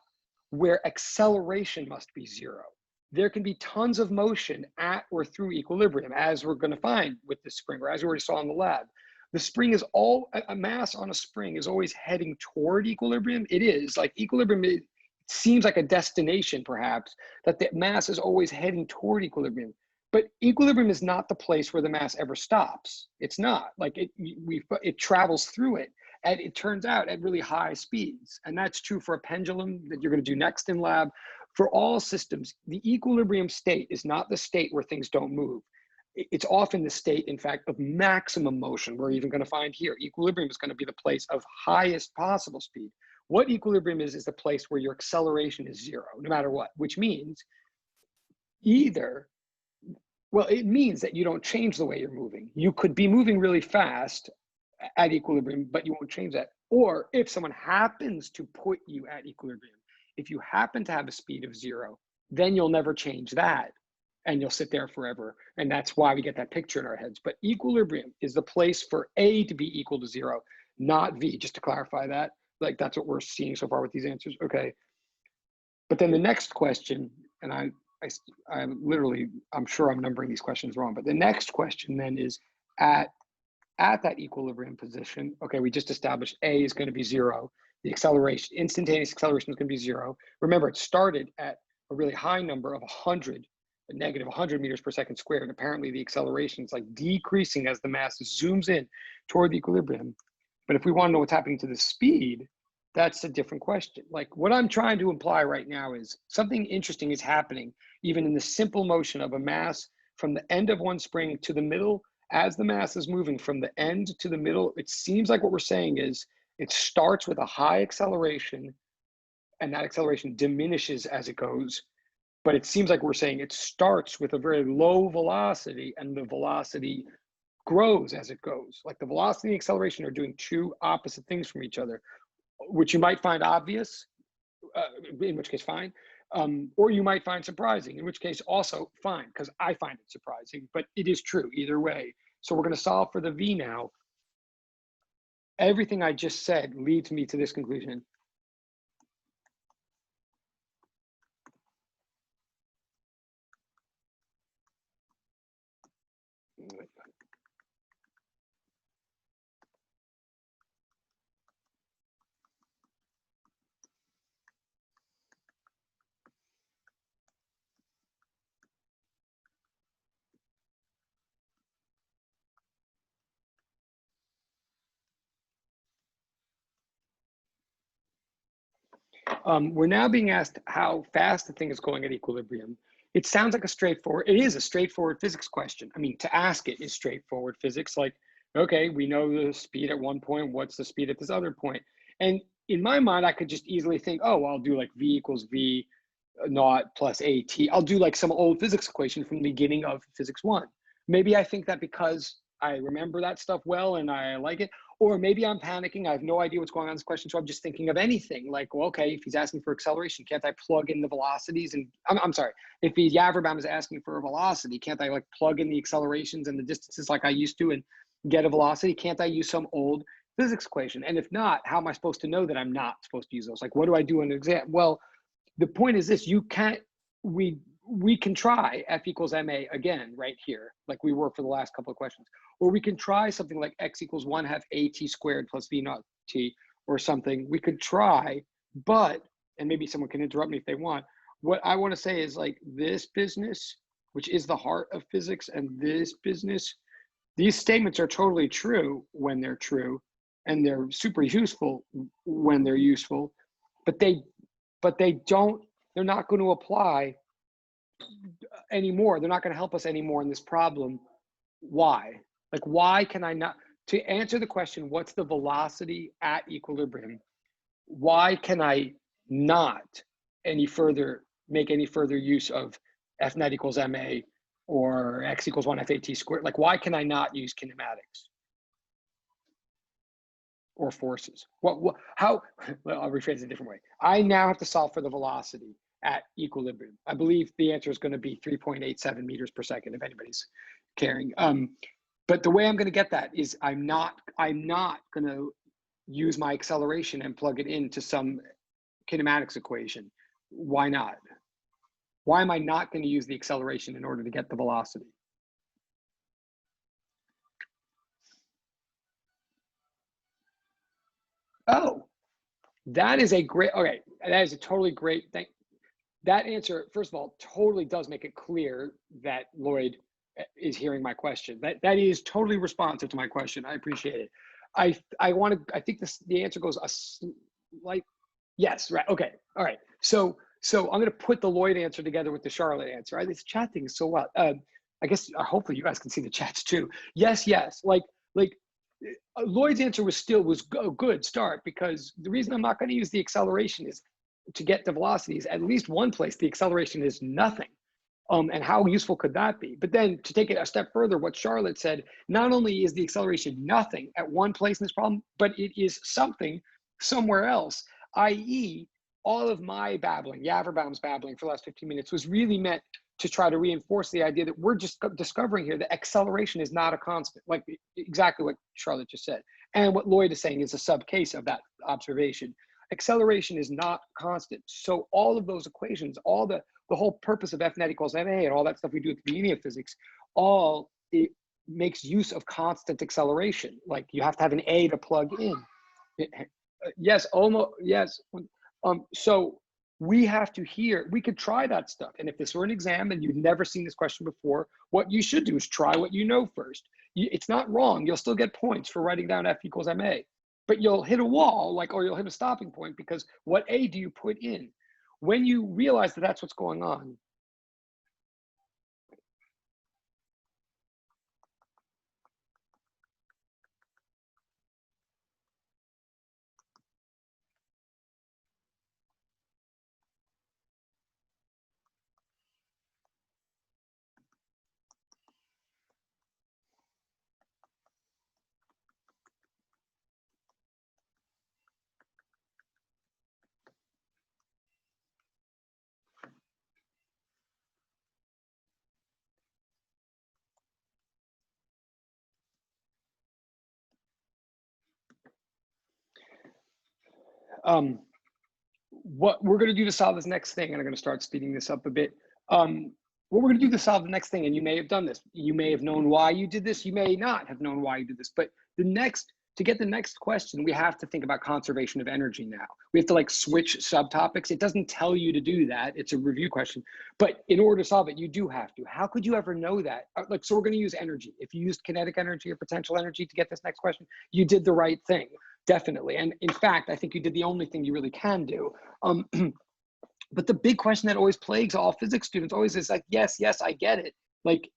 where acceleration must be 0. There can be tons of motion at or through equilibrium, as we're going to find with the spring, or as we already saw in the lab. The spring is a mass on a spring is always heading toward equilibrium. It is like equilibrium seems like a destination, perhaps, that the mass is always heading toward equilibrium. But equilibrium is not the place where the mass ever stops. It's not. Like, it travels through it, and it turns out at really high speeds. And that's true for a pendulum that you're going to do next in lab. For all systems, the equilibrium state is not the state where things don't move. It's often the state, in fact, of maximum motion. We're even going to find here, equilibrium is going to be the place of highest possible speed. What equilibrium is the place where your acceleration is 0, no matter what, which means it means that you don't change the way you're moving. You could be moving really fast at equilibrium, but you won't change that. Or if someone happens to put you at equilibrium, if you happen to have a speed of 0, then you'll never change that, and you'll sit there forever. And that's why we get that picture in our heads. But equilibrium is the place for A to be equal to 0, not V, just to clarify that. Like, that's what we're seeing so far with these answers. Okay. But then the next question, and I'm sure I'm numbering these questions wrong, but the next question then is at that equilibrium position. Okay, we just established A is going to be 0. The acceleration, instantaneous acceleration, is going to be 0. Remember, it started at a really high number of 100, a negative 100 meters per second squared. And apparently the acceleration is like decreasing as the mass zooms in toward the equilibrium. But if we want to know what's happening to the speed, that's a different question. Like, what I'm trying to imply right now is something interesting is happening even in the simple motion of a mass from the end of one spring to the middle. As the mass is moving from the end to the middle, it seems like what we're saying is it starts with a high acceleration, and that acceleration diminishes as it goes. But it seems like we're saying it starts with a very low velocity, and the velocity grows as it goes. Like, the velocity and acceleration are doing two opposite things from each other, which you might find obvious, in which case fine, or you might find surprising, in which case also fine, because I find it surprising, but it is true either way. So we're going to solve for the V now. Everything I just said leads me to this conclusion. We're now being asked how fast the thing is going at equilibrium. It sounds like it is a straightforward physics question. I mean, to ask it is straightforward physics. Like, okay, we know the speed at one point, what's the speed at this other point? And in my mind, I could just easily think, oh, I'll do like V equals V naught plus AT. I'll do like some old physics equation from the beginning of physics 1. Maybe I think that because I remember that stuff well and I like it, or maybe I'm panicking. I have no idea what's going on in this question. So I'm just thinking of anything like, well, okay, if he's asking for acceleration, can't I plug in the velocities? And I'm sorry, if the Yaverbaum is asking for a velocity, can't I like plug in the accelerations and the distances like I used to and get a velocity? Can't I use some old physics equation? And if not, how am I supposed to know that I'm not supposed to use those? Like, what do I do in an exam? Well, the point is this: you can't. We can try F equals ma again right here, like we were for the last couple of questions, or we can try something like x equals 1/2 at squared plus v naught t, or something. We could try, but, and maybe someone can interrupt me if they want. What I want to say is like this business, which is the heart of physics, and this business, these statements are totally true when they're true, and they're super useful when they're useful, but they're not going to apply anymore. They're not going to help us anymore in this problem. Why? Like, why can I not, to answer the question, what's the velocity at equilibrium? Why can I not make any further use of F naught equals ma or x equals 1/2 at squared? Like, why can I not use kinematics or forces? How, well, I'll rephrase it a different way. I now have to solve for the velocity at equilibrium. I believe the answer is going to be 3.87 meters per second, if anybody's caring. But the way I'm going to get that is I'm not going to use my acceleration and plug it into some kinematics equation. Why not? Why am I not going to use the acceleration in order to get the velocity? Oh, that is a great, okay, that is a totally great thing. That answer, first of all, totally does make it clear that Lloyd is hearing my question. That is totally responsive to my question. I appreciate it. I think the answer goes a slight, yes, right, okay, all right. So I'm gonna put the Lloyd answer together with the Charlotte answer. Right? This chat thing is so well. I guess hopefully you guys can see the chats too. Yes, like Lloyd's answer was a good start, because the reason I'm not going to use the acceleration is to get the velocities. At least one place the acceleration is nothing. And how useful could that be? But then to take it a step further, what Charlotte said, not only is the acceleration nothing at one place in this problem, but it is something somewhere else, i.e. all of my babbling, Yaverbaum's babbling for the last 15 minutes was really meant to try to reinforce the idea that we're just discovering here that acceleration is not a constant, like exactly what Charlotte just said. And what Lloyd is saying is a sub case of that observation. Acceleration is not constant. So all of those equations, all the whole purpose of F net equals ma and all that stuff we do at the beginning of physics, all it makes use of constant acceleration. Like you have to have an A to plug in. Yes, almost, yes. So we have to we could try that stuff. And if this were an exam and you've never seen this question before, what you should do is try what you know first. It's not wrong. You'll still get points for writing down F equals ma. But you'll hit a wall, or you'll hit a stopping point, because what A do you put in? When you realize that that's what's going on, what we're going to do to solve this next thing, and I'm going to start speeding this up a bit. What we're going to do to solve the next thing, and you may have done this, you may have known why you did this, you may not have known why you did this, but to get the next question, we have to think about conservation of energy now. We have to switch subtopics. It doesn't tell you to do that. It's a review question, but in order to solve it, you do have to. How could you ever know that? So we're going to use energy. If you used kinetic energy or potential energy to get this next question, you did the right thing. definitely. And in fact, I think you did the only thing you really can do. But the big question that always plagues all physics students always is like, yes, I get it. Like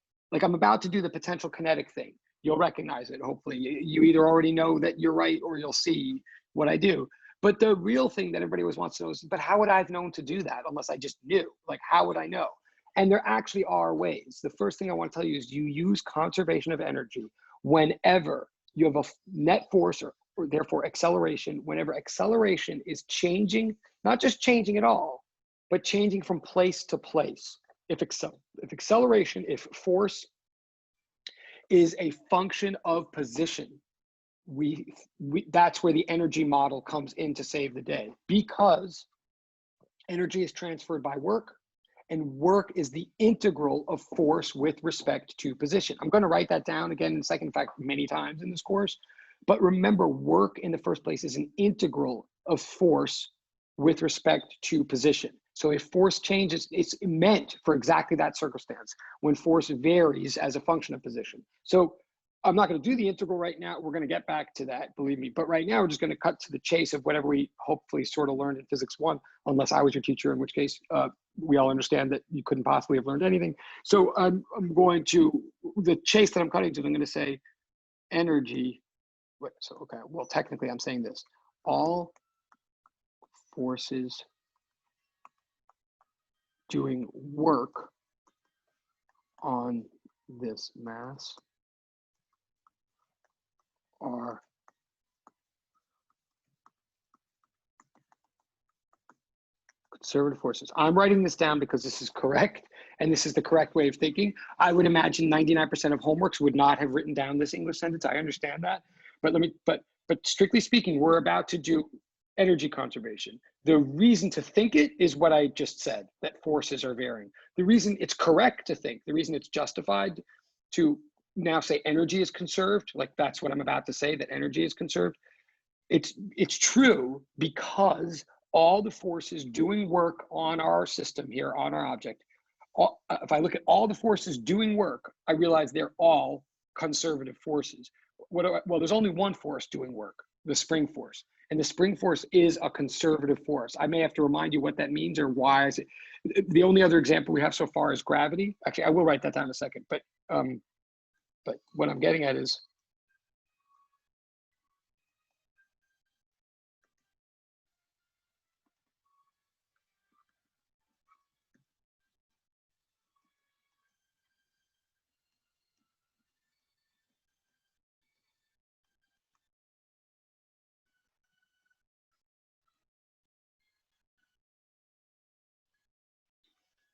I'm about to do the potential kinetic thing. You'll recognize it, hopefully. You either already know that you're right or you'll see what I do. But the real thing that everybody always wants to know is, but how would I have known to do that unless I just knew? Like, how would I know? And there actually are ways. The first thing I want to tell you is you use conservation of energy whenever you have a net force or therefore acceleration, whenever acceleration is changing, not just changing at all, but changing from place to place. If force is a function of position, that's where the energy model comes in to save the day, because energy is transferred by work, and work is the integral of force with respect to position. I'm going to write that down again in a second, in fact, many times in this course. But remember, work in the first place is an integral of force with respect to position. So if force changes, it's meant for exactly that circumstance, when force varies as a function of position. So I'm not going to do the integral right now. We're going to get back to that, believe me. But right now, we're just going to cut to the chase of whatever we hopefully sort of learned in physics 1, unless I was your teacher, in which case we all understand that you couldn't possibly have learned anything. So I'm going to, the chase that I'm cutting to, I'm going to say energy. So, okay, well, technically I'm saying this. All forces doing work on this mass are conservative forces. I'm writing this down because this is correct, and this is the correct way of thinking. I would imagine 99% of homeworks would not have written down this English sentence. I understand that, but strictly speaking, we're about to do energy conservation. The reason to think it is what I just said, that forces are varying. The reason it's correct to think, the reason it's justified to now say energy is conserved, like that's what I'm about to say, that energy is conserved. It's true because all the forces doing work on our system here, on our object, if I look at all the forces doing work, I realize they're all conservative forces. Well, there's only one force doing work, the spring force. And the spring force is a conservative force. I may have to remind you what that means or why is it. The only other example we have so far is gravity. Actually, I will write that down in a second. But what I'm getting at is,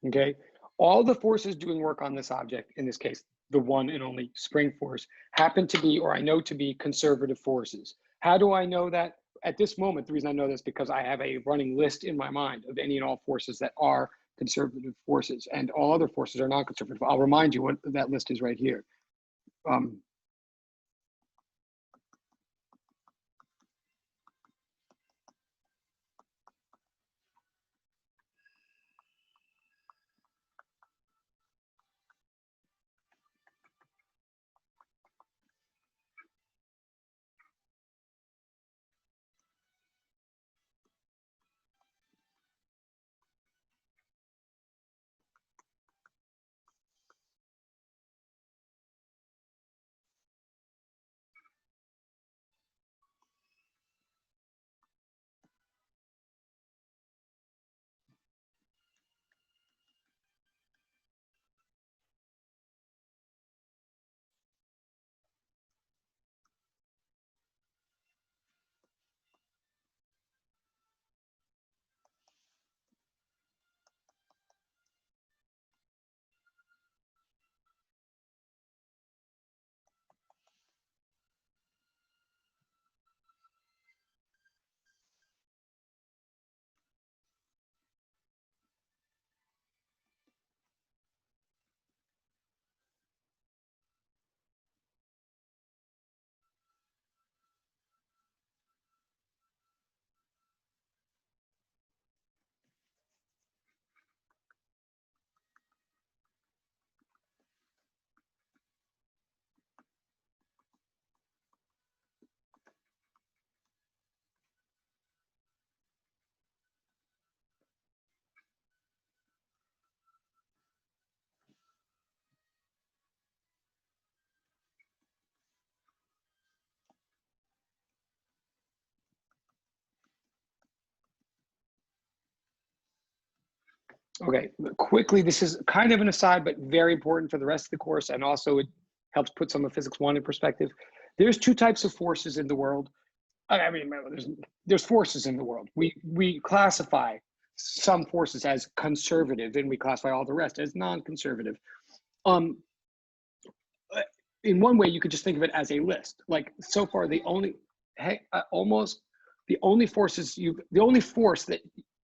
okay, all the forces doing work on this object, in this case, the one and only spring force, happen to be, or I know to be, conservative forces. How do I know that? At this moment, the reason I know this is because I have a running list in my mind of any and all forces that are conservative forces, and all other forces are non-conservative. I'll remind you what that list is right here. Okay, quickly, this is kind of an aside, but very important for the rest of the course, and also it helps put some of Physics 1 in perspective. There's two types of forces in the world. I mean, there's forces in the world. We classify some forces as conservative, and we classify all the rest as non-conservative. In one way, you could just think of it as a list. Like so far, the only forces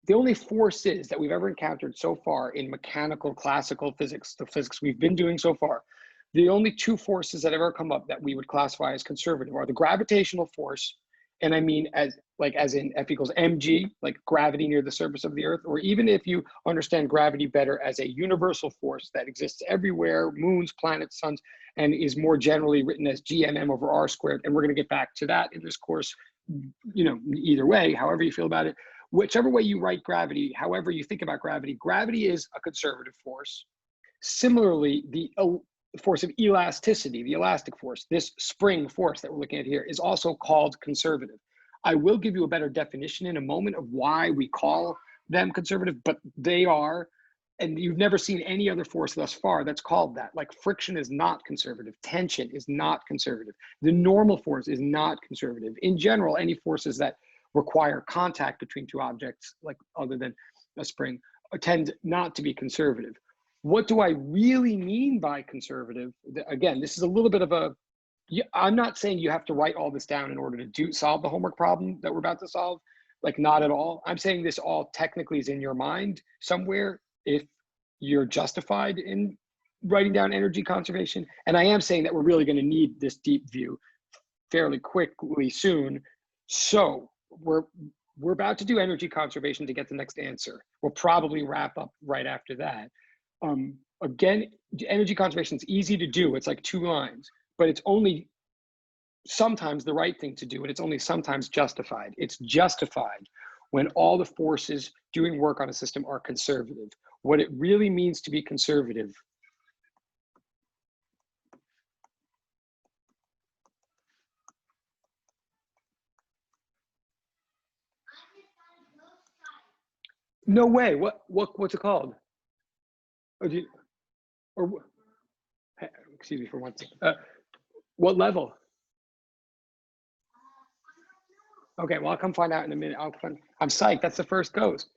the only forces that we've ever encountered so far in mechanical classical physics, the physics we've been doing so far, the only two forces that ever come up that we would classify as conservative are the gravitational force, and I mean as in F equals mg, like gravity near the surface of the earth, or even if you understand gravity better as a universal force that exists everywhere, moons, planets, suns, and is more generally written as gmm over r squared. And we're going to get back to that in this course, either way, however you feel about it. Whichever way you write gravity, however you think about gravity, gravity is a conservative force. Similarly, the force of elasticity, the elastic force, this spring force that we're looking at here, is also called conservative. I will give you a better definition in a moment of why we call them conservative, but they are, and you've never seen any other force thus far that's called that. Like friction is not conservative, tension is not conservative, the normal force is not conservative. In general, any forces that require contact between two objects, like other than a spring, tend not to be conservative. What do I really mean by conservative? Again, this is a little bit of a, I'm not saying you have to write all this down in order to solve the homework problem that we're about to solve, like not at all. I'm saying this all technically is in your mind somewhere if you're justified in writing down energy conservation. And I am saying that we're really going to need this deep view fairly quickly soon. So we're about to do energy conservation to get the next answer. We'll probably wrap up right after that. Again, energy conservation is easy to do. It's like 2 lines, but it's only sometimes the right thing to do, and it's only sometimes justified. It's justified when all the forces doing work on a system are conservative. What it really means to be conservative no way. What's it called? Or excuse me for one second. What level? Okay, well, I'll come find out in a minute. I'm psyched. That's the first ghost.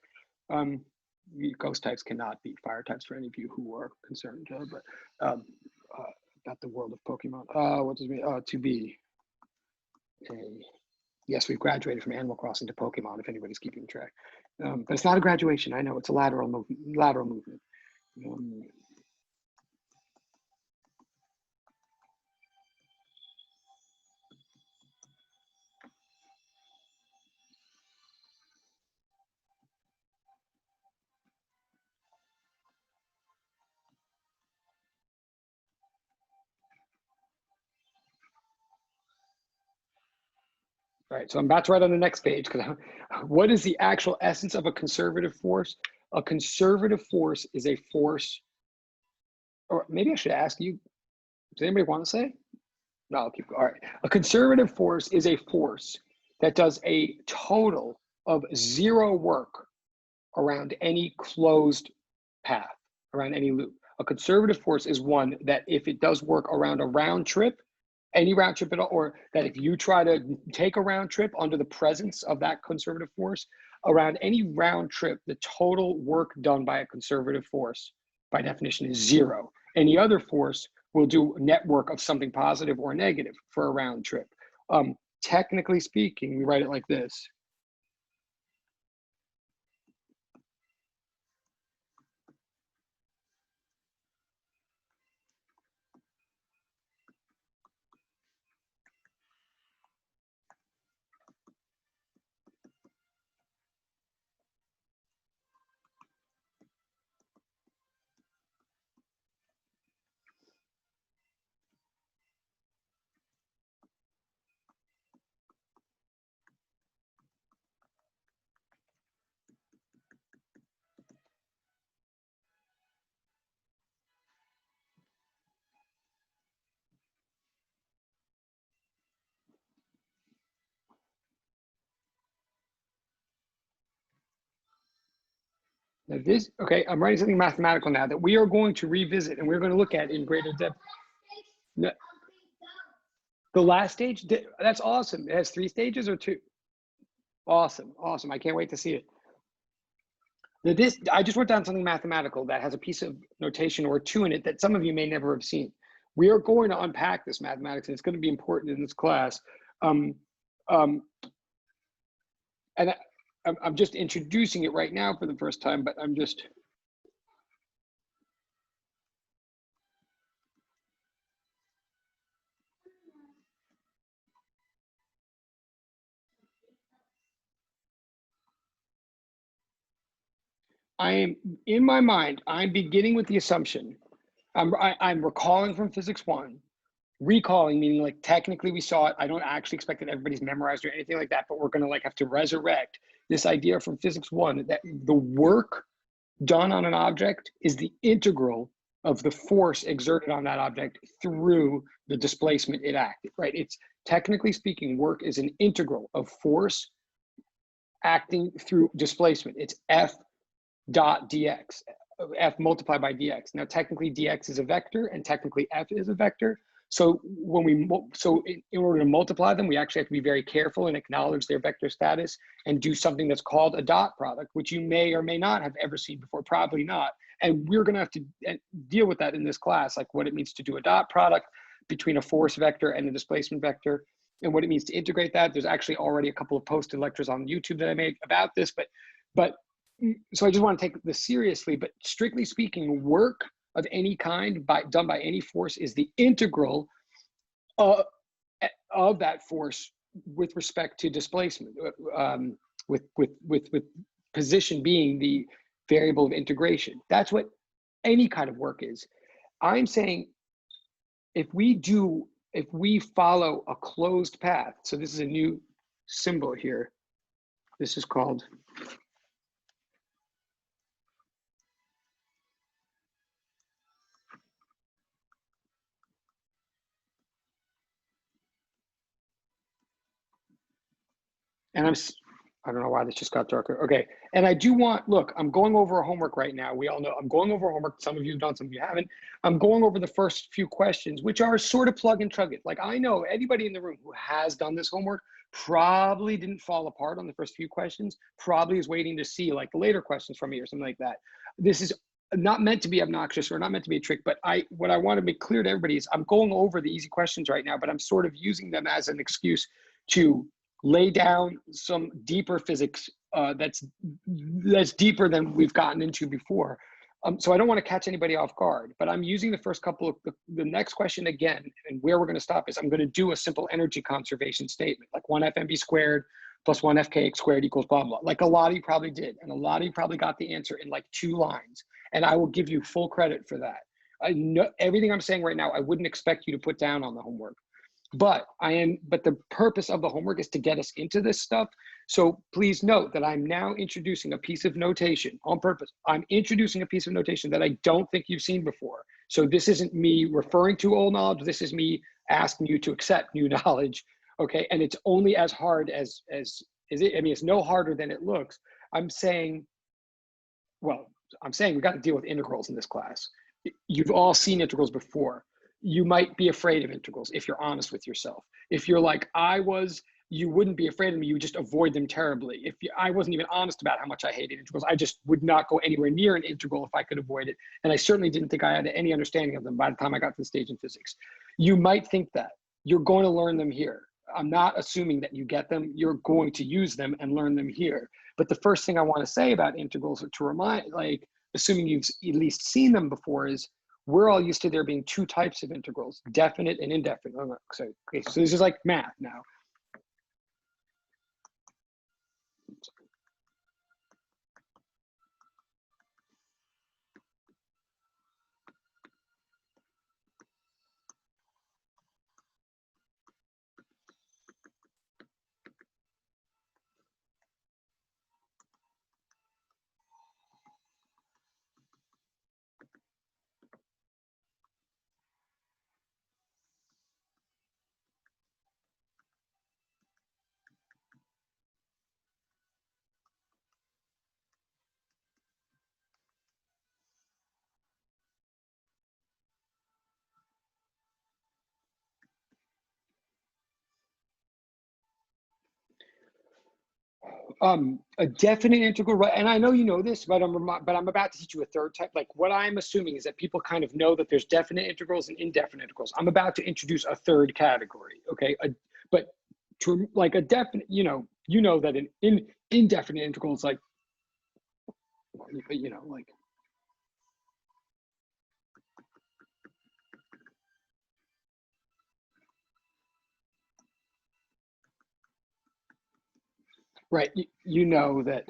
Ghost types cannot beat fire types for any of you who are concerned. About the world of Pokemon. What does it mean? To be a, yes, we've graduated from Animal Crossing to Pokemon, if anybody's keeping track. But it's not a graduation. I know it's a lateral movement. All right, so I'm about to write on the next page because what is the actual essence of a conservative force? A conservative force is a force, or maybe I should ask you, does anybody want to say? No, I'll keep going. All right. A conservative force is a force that does a total of 0 work around any closed path, around any loop. A conservative force is one that if it does work around a round trip, any round trip at all, or that if you try to take a round trip under the presence of that conservative force, around any round trip, the total work done by a conservative force, by definition, is 0. Any other force will do a network of something positive or negative for a round trip. Technically speaking, we write it like this. Now this, okay, I'm writing something mathematical now that we are going to revisit and we're going to look at in greater depth. No, the last stage, that's awesome. It has 3 stages or 2? Awesome, awesome. I can't wait to see it. This, I just wrote down something mathematical that has a piece of notation or 2 in it that some of you may never have seen. We are going to unpack this mathematics, and it's going to be important in this class. And I'm just introducing it right now for the first time, but I'm just. I am, in my mind, I'm beginning with the assumption, I'm recalling from physics 1, recalling meaning like technically we saw it. I don't actually expect that everybody's memorized or anything like that, but we're gonna like have to resurrect this idea from physics 1 that the work done on an object is the integral of the force exerted on that object through the displacement it acted, right? It's technically speaking, work is an integral of force acting through displacement. It's F dot dx, F multiplied by dx. Now, technically dx is a vector and technically F is a vector. So when we, in order to multiply them, we actually have to be very careful and acknowledge their vector status and do something that's called a dot product, which you may or may not have ever seen before, probably not. And we're gonna have to deal with that in this class, like what it means to do a dot product between a force vector and a displacement vector, and what it means to integrate that. There's actually already a couple of posted lectures on YouTube that I made about this, but so I just want to take this seriously, but strictly speaking, work of any kind done by any force is the integral of that force with respect to displacement, with position being the variable of integration. That's what any kind of work is. I'm saying if we follow a closed path, so this is a new symbol here. This is called and I don't know why this just got darker. Okay, and I do want, look, I'm going over a homework right now. We all know I'm going over homework. Some of you have done, some of you haven't. I'm going over the first few questions, which are sort of plug and chug it. Like I know anybody in the room who has done this homework probably didn't fall apart on the first few questions, probably is waiting to see like the later questions from me or something like that. This is not meant to be obnoxious or not meant to be a trick, but what I want to make clear to everybody is I'm going over the easy questions right now, but I'm sort of using them as an excuse to lay down some deeper physics that's deeper than we've gotten into before. So I don't want to catch anybody off guard, but I'm using the first couple of the next question again, and where we're going to stop is I'm going to do a simple energy conservation statement, like 1 FmV squared plus 1 FKX squared equals blah, blah. Like a lot of you probably did, and a lot of you probably got the answer in like 2 lines, and I will give you full credit for that. I know everything I'm saying right now, I wouldn't expect you to put down on the homework. But the purpose of the homework is to get us into this stuff. So please note that I'm now introducing a piece of notation on purpose. I'm introducing a piece of notation that I don't think you've seen before. So this isn't me referring to old knowledge. This is me asking you to accept new knowledge. Okay, and it's only as hard as it. I mean, it's no harder than it looks. I'm saying we got to deal with integrals in this class. You've all seen integrals before. You might be afraid of integrals if you're honest with yourself. If you're like I was, you wouldn't be afraid of them. You would just avoid them terribly. I wasn't even honest about how much I hated integrals. I just would not go anywhere near an integral if I could avoid it. And I certainly didn't think I had any understanding of them by the time I got to the stage in physics. You might think that. You're going to learn them here. I'm not assuming that you get them. You're going to use them and learn them here. But the first thing I want to say about integrals, to remind, like, assuming you've at least seen them before, is we're all used to there being 2 types of integrals, definite and indefinite. So this is like math now. A definite integral, right? And I know you know this, but I'm about to teach you a third type. Like what I'm assuming is that people kind of know that there's definite integrals and indefinite integrals. I'm about to introduce a third category, okay? But to like a definite, you know that an indefinite integral is like, like. Right, you know that.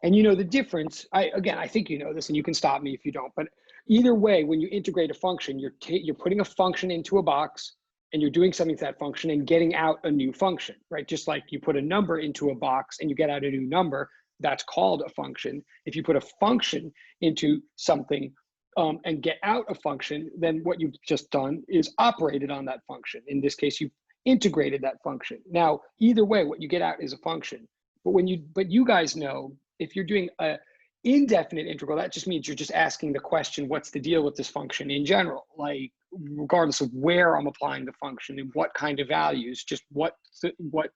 And you know the difference, I think you know this and you can stop me if you don't, but either way, when you integrate a function, you're putting a function into a box and you're doing something to that function and getting out a new function, right? Just like you put a number into a box and you get out a new number, that's called a function. If you put a function into something and get out a function, then what you've just done is operated on that function. In this case, you've integrated that function. Now, either way, what you get out is a function. But you guys know, if you're doing a indefinite integral, that just means you're just asking the question, what's the deal with this function in general? Like, regardless of where I'm applying the function and what kind of values, just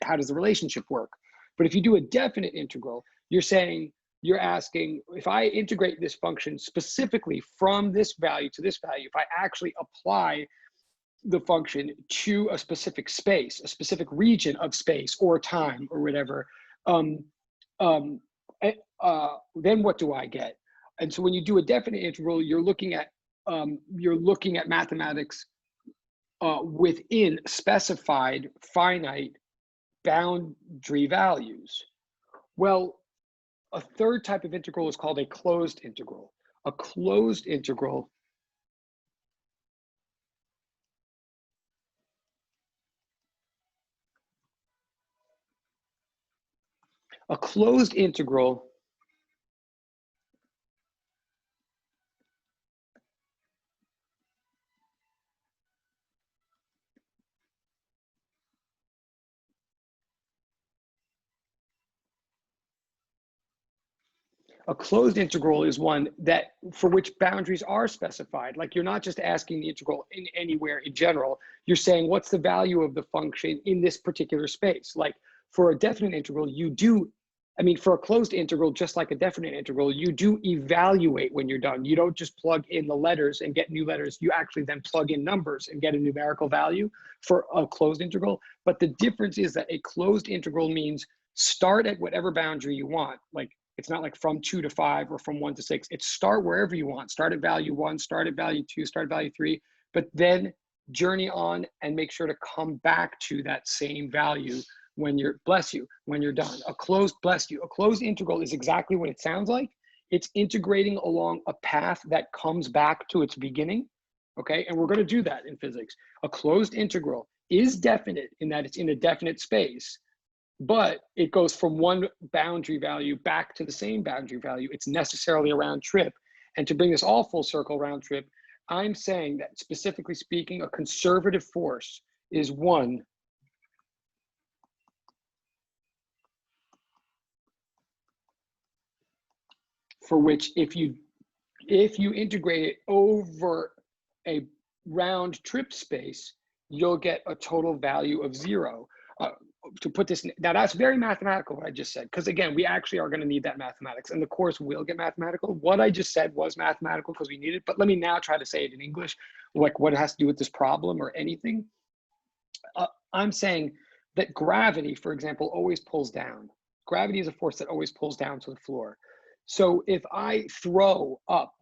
how does the relationship work? But if you do a definite integral, you're asking, if I integrate this function specifically from this value to this value, if I actually apply the function to a specific space, a specific region of space or time or whatever, then what do I get? And so when you do a definite integral, you're looking at mathematics within specified finite boundary values. Well, a third type of integral is called a closed integral. A closed integral A closed integral is one that for which boundaries are specified. Like you're not just asking the integral in anywhere in general. You're saying what's the value of the function in this particular space. Like for a definite integral, for a closed integral, just like a definite integral, you do evaluate when you're done. You don't just plug in the letters and get new letters. You actually then plug in numbers and get a numerical value for a closed integral. But the difference is that a closed integral means start at whatever boundary you want. Like it's not like from 2 to 5 or from 1 to 6. It's start wherever you want. Start at value 1, start at value 2, start at value 3, but then journey on and make sure to come back to that same value when you're done. A closed integral is exactly what it sounds like. It's integrating along a path that comes back to its beginning, okay? And we're going to do that in physics. A closed integral is definite in that it's in a definite space, but it goes from one boundary value back to the same boundary value. It's necessarily a round trip. And to bring this all full circle round trip, I'm saying that specifically speaking, a conservative force is one for which if you integrate it over a round trip space, you'll get a total value of 0. To put this, now that's very mathematical what I just said, because again, we actually are going to need that mathematics and the course will get mathematical. What I just said was mathematical because we need it, but let me now try to say it in English, like what it has to do with this problem or anything. I'm saying that gravity, for example, always pulls down. Gravity is a force that always pulls down to the floor. So if I throw up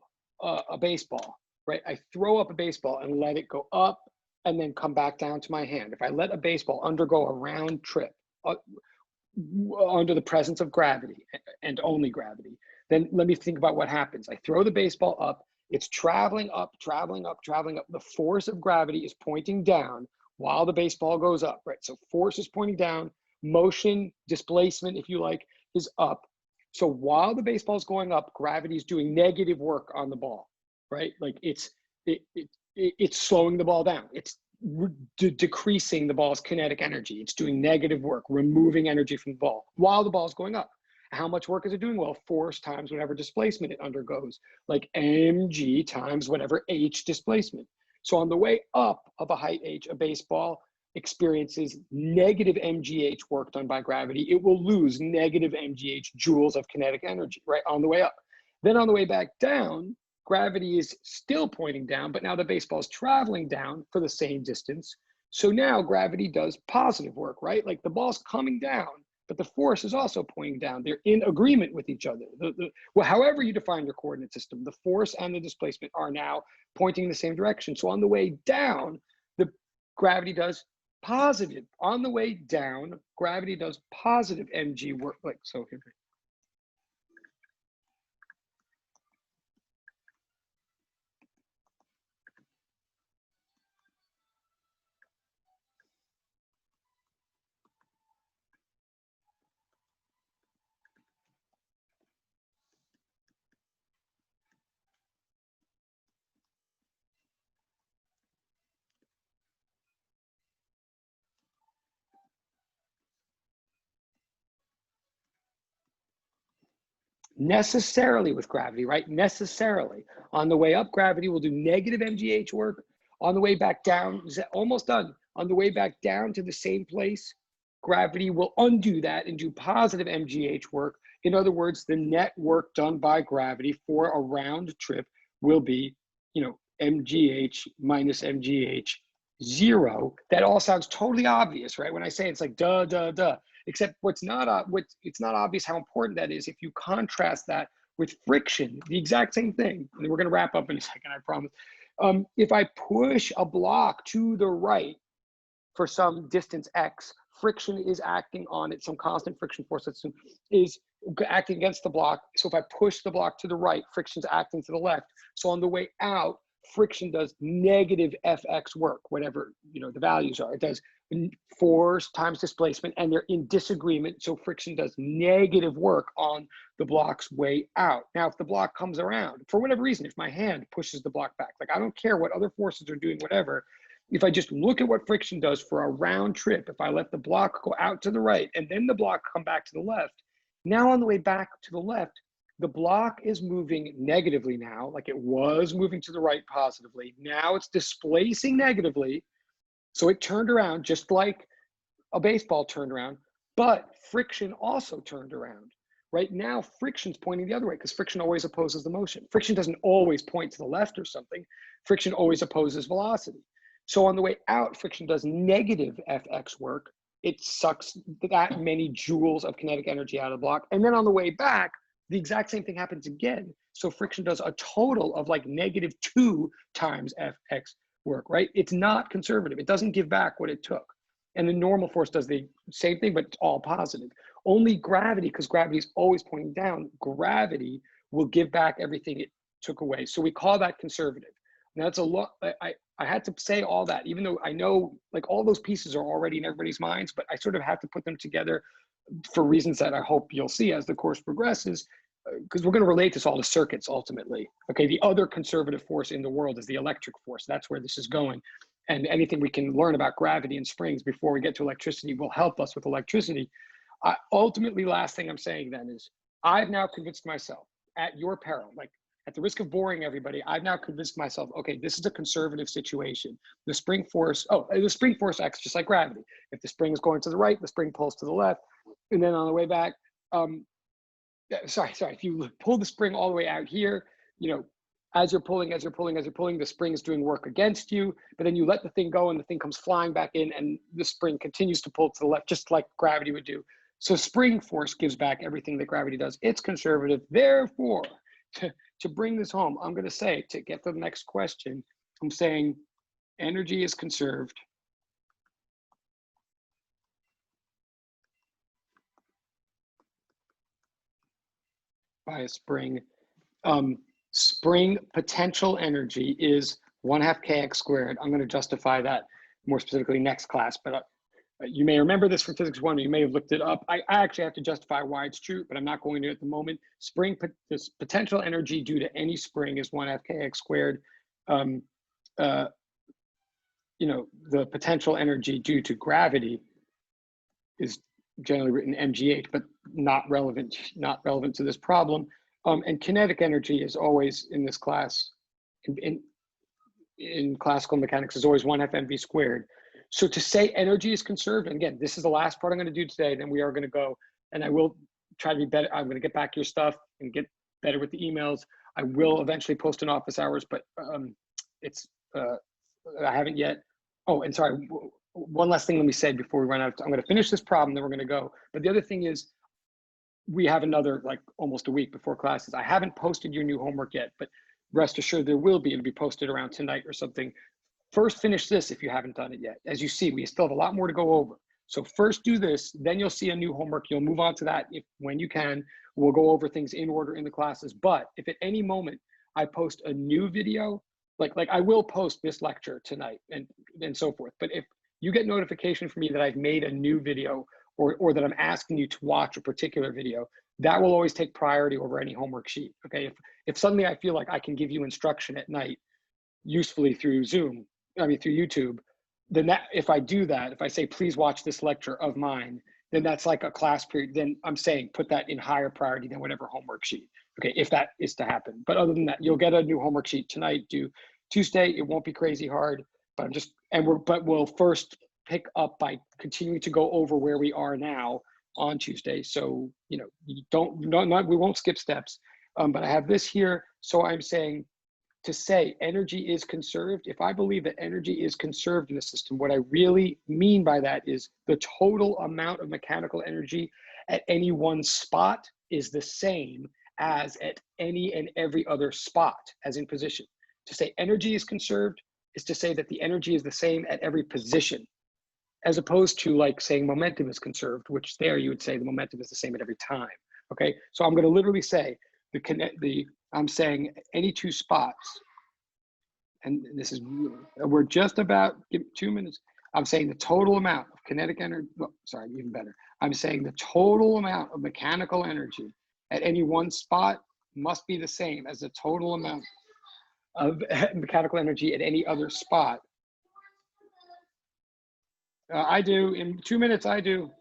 a baseball, right? I throw up a baseball and let it go up and then come back down to my hand. If I let a baseball undergo a round trip under the presence of gravity and only gravity, then let me think about what happens. I throw the baseball up, it's traveling up, traveling up, traveling up. The force of gravity is pointing down while the baseball goes up, right? So force is pointing down, motion, displacement, if you like, is up. So while the baseball is going up, gravity is doing negative work on the ball, right? Like it's slowing the ball down. It's decreasing the ball's kinetic energy. It's doing negative work, removing energy from the ball while the ball is going up. How much work is it doing? Well, force times whatever displacement it undergoes, like mg times whatever h displacement. So on the way up of a height h, a baseball experiences negative mgh work done by gravity. It will lose negative mgh joules of kinetic energy, right, on the way up. Then on the way back down, gravity is still pointing down, but now the baseball is traveling down for the same distance. So now gravity does positive work, right? Like the ball's coming down, but the force is also pointing down. They're in agreement with each other. Well, however you define your coordinate system, the force and the displacement are now pointing in the same direction. So on the way down, the gravity does positive. On the way down, gravity does positive mg work. Like so. Necessarily with gravity, right? Necessarily. On the way up, gravity will do negative mgh work. On the way back down, almost done. On the way back down to the same place, gravity will undo that and do positive mgh work. In other words, the net work done by gravity for a round trip will be, mgh minus mgh 0. That all sounds totally obvious, right? When I say it's like duh, duh, duh. Except it's not obvious how important that is if you contrast that with friction, the exact same thing. And we're going to wrap up in a second, I promise. If I push a block to the right for some distance x, friction is acting on it, some constant friction force is acting against the block. So if I push the block to the right, friction's acting to the left. So on the way out, friction does negative fx work, whatever the values are. It does force times displacement, and they're in disagreement. So friction does negative work on the block's way out. Now, if the block comes around, for whatever reason, if my hand pushes the block back, like I don't care what other forces are doing, whatever, if I just look at what friction does for a round trip, if I let the block go out to the right and then the block come back to the left, now on the way back to the left, the block is moving negatively now, like it was moving to the right positively. Now it's displacing negatively. So it turned around just like a baseball turned around, but friction also turned around. Right now, friction's pointing the other way because friction always opposes the motion. Friction doesn't always point to the left or something. Friction always opposes velocity. So on the way out, friction does negative Fx work. It sucks that many joules of kinetic energy out of the block. And then on the way back, the exact same thing happens again. So friction does a total of like -2 times Fx work, right? It's not conservative. It doesn't give back what it took. And the normal force does the same thing, but it's all positive. Only gravity, because gravity is always pointing down, gravity will give back everything it took away. So we call that conservative. Now that's a lot. I had to say all that, even though I know like all those pieces are already in everybody's minds, but I sort of have to put them together for reasons that I hope you'll see as the course progresses, because we're going to relate this all to circuits ultimately. Okay, the other conservative force in the world is the electric force. That's where this is going. And anything we can learn about gravity and springs before we get to electricity will help us with electricity. Ultimately, last thing I'm saying then is I've now convinced myself at your peril, like at the risk of boring everybody, I've now convinced myself, okay, this is a conservative situation. The spring force acts just like gravity. If the spring is going to the right, the spring pulls to the left. And then on the way back, if you pull the spring all the way out here, as you're pulling, the spring is doing work against you, but then you let the thing go and the thing comes flying back in and the spring continues to pull to the left, just like gravity would do. So spring force gives back everything that gravity does. It's conservative. Therefore, to bring this home, I'm going to say, to get to the next question, I'm saying energy is conserved by a spring. Spring potential energy is 1/2 kx squared. I'm going to justify that more specifically next class, but you may remember this from physics 1, or you may have looked it up. I actually have to justify why it's true, but I'm not going to at the moment. This potential energy due to any spring is 1/2 kx squared. The potential energy due to gravity is generally written mgh, but not relevant to this problem. And kinetic energy is always in this class. in classical mechanics is always 1 FmV squared. So to say energy is conserved, and again, this is the last part I'm going to do today, then we are going to go, and I will try to be better. I'm going to get back your stuff and get better with the emails. I will eventually post in office hours, but it's, I haven't yet. Oh, and sorry, one last thing let me say before we run out. I'm going to finish this problem, then we're going to go. But the other thing is, we have another, like, almost a week before classes. I haven't posted your new homework yet, but rest assured there will be. It'll be posted around tonight or something. First, finish this if you haven't done it yet. As you see, we still have a lot more to go over. So first do this, then you'll see a new homework. You'll move on to that when you can. We'll go over things in order in the classes. But if at any moment I post a new video, like I will post this lecture tonight and so forth. But if you get notification from me that I've made a new video or that I'm asking you to watch a particular video, that will always take priority over any homework sheet. Okay, if suddenly I feel like I can give you instruction at night usefully through Zoom, through YouTube, then if I do that, if I say, please watch this lecture of mine, then that's like a class period. Then I'm saying put that in higher priority than whatever homework sheet. Okay, if that is to happen. But other than that, you'll get a new homework sheet tonight, due Tuesday. It won't be crazy hard, but we'll first pick up by continuing to go over where we are now on Tuesday. So, you we won't skip steps. But I have this here. So I'm saying, to say energy is conserved, if I believe that energy is conserved in a system, what I really mean by that is the total amount of mechanical energy at any one spot is the same as at any and every other spot, as in position. To say energy is conserved is to say that the energy is the same at every position, as opposed to like saying momentum is conserved, which there you would say the momentum is the same at every time. Okay, so I'm going to literally say I'm saying any two spots, and this is, we're just about, give 2 minutes. I'm saying the total amount of kinetic energy, sorry, even better. I'm saying the total amount of mechanical energy at any one spot must be the same as the total amount of mechanical energy at any other spot. I do, in 2 minutes, I do.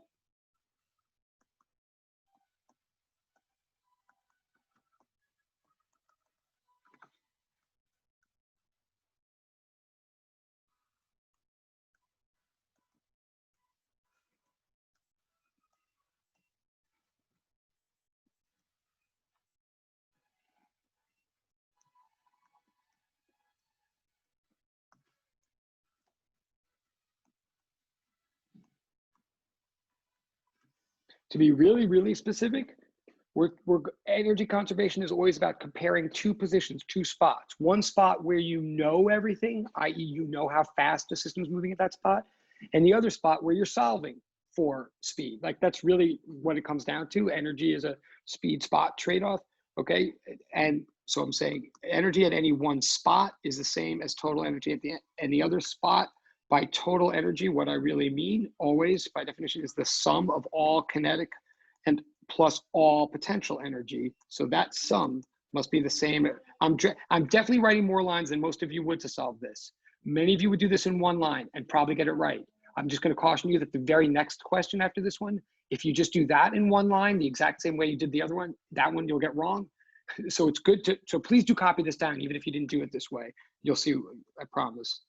To be really, really specific, energy conservation is always about comparing two positions, two spots. One spot where you know everything, i.e. you know how fast the system is moving at that spot, and the other spot where you're solving for speed. Like, that's really what it comes down to. Energy is a speed spot trade-off, okay? And so I'm saying energy at any one spot is the same as total energy at any other spot. By total energy, what I really mean always by definition is the sum of all kinetic and plus all potential energy. So that sum must be the same. I'm definitely writing more lines than most of you would to solve this. Many of you would do this in one line and probably get it right. I'm just going to caution you that the very next question after this one, if you just do that in one line, the exact same way you did the other one, that one you'll get wrong. So it's good so please do copy this down, even if you didn't do it this way. You'll see, I promise.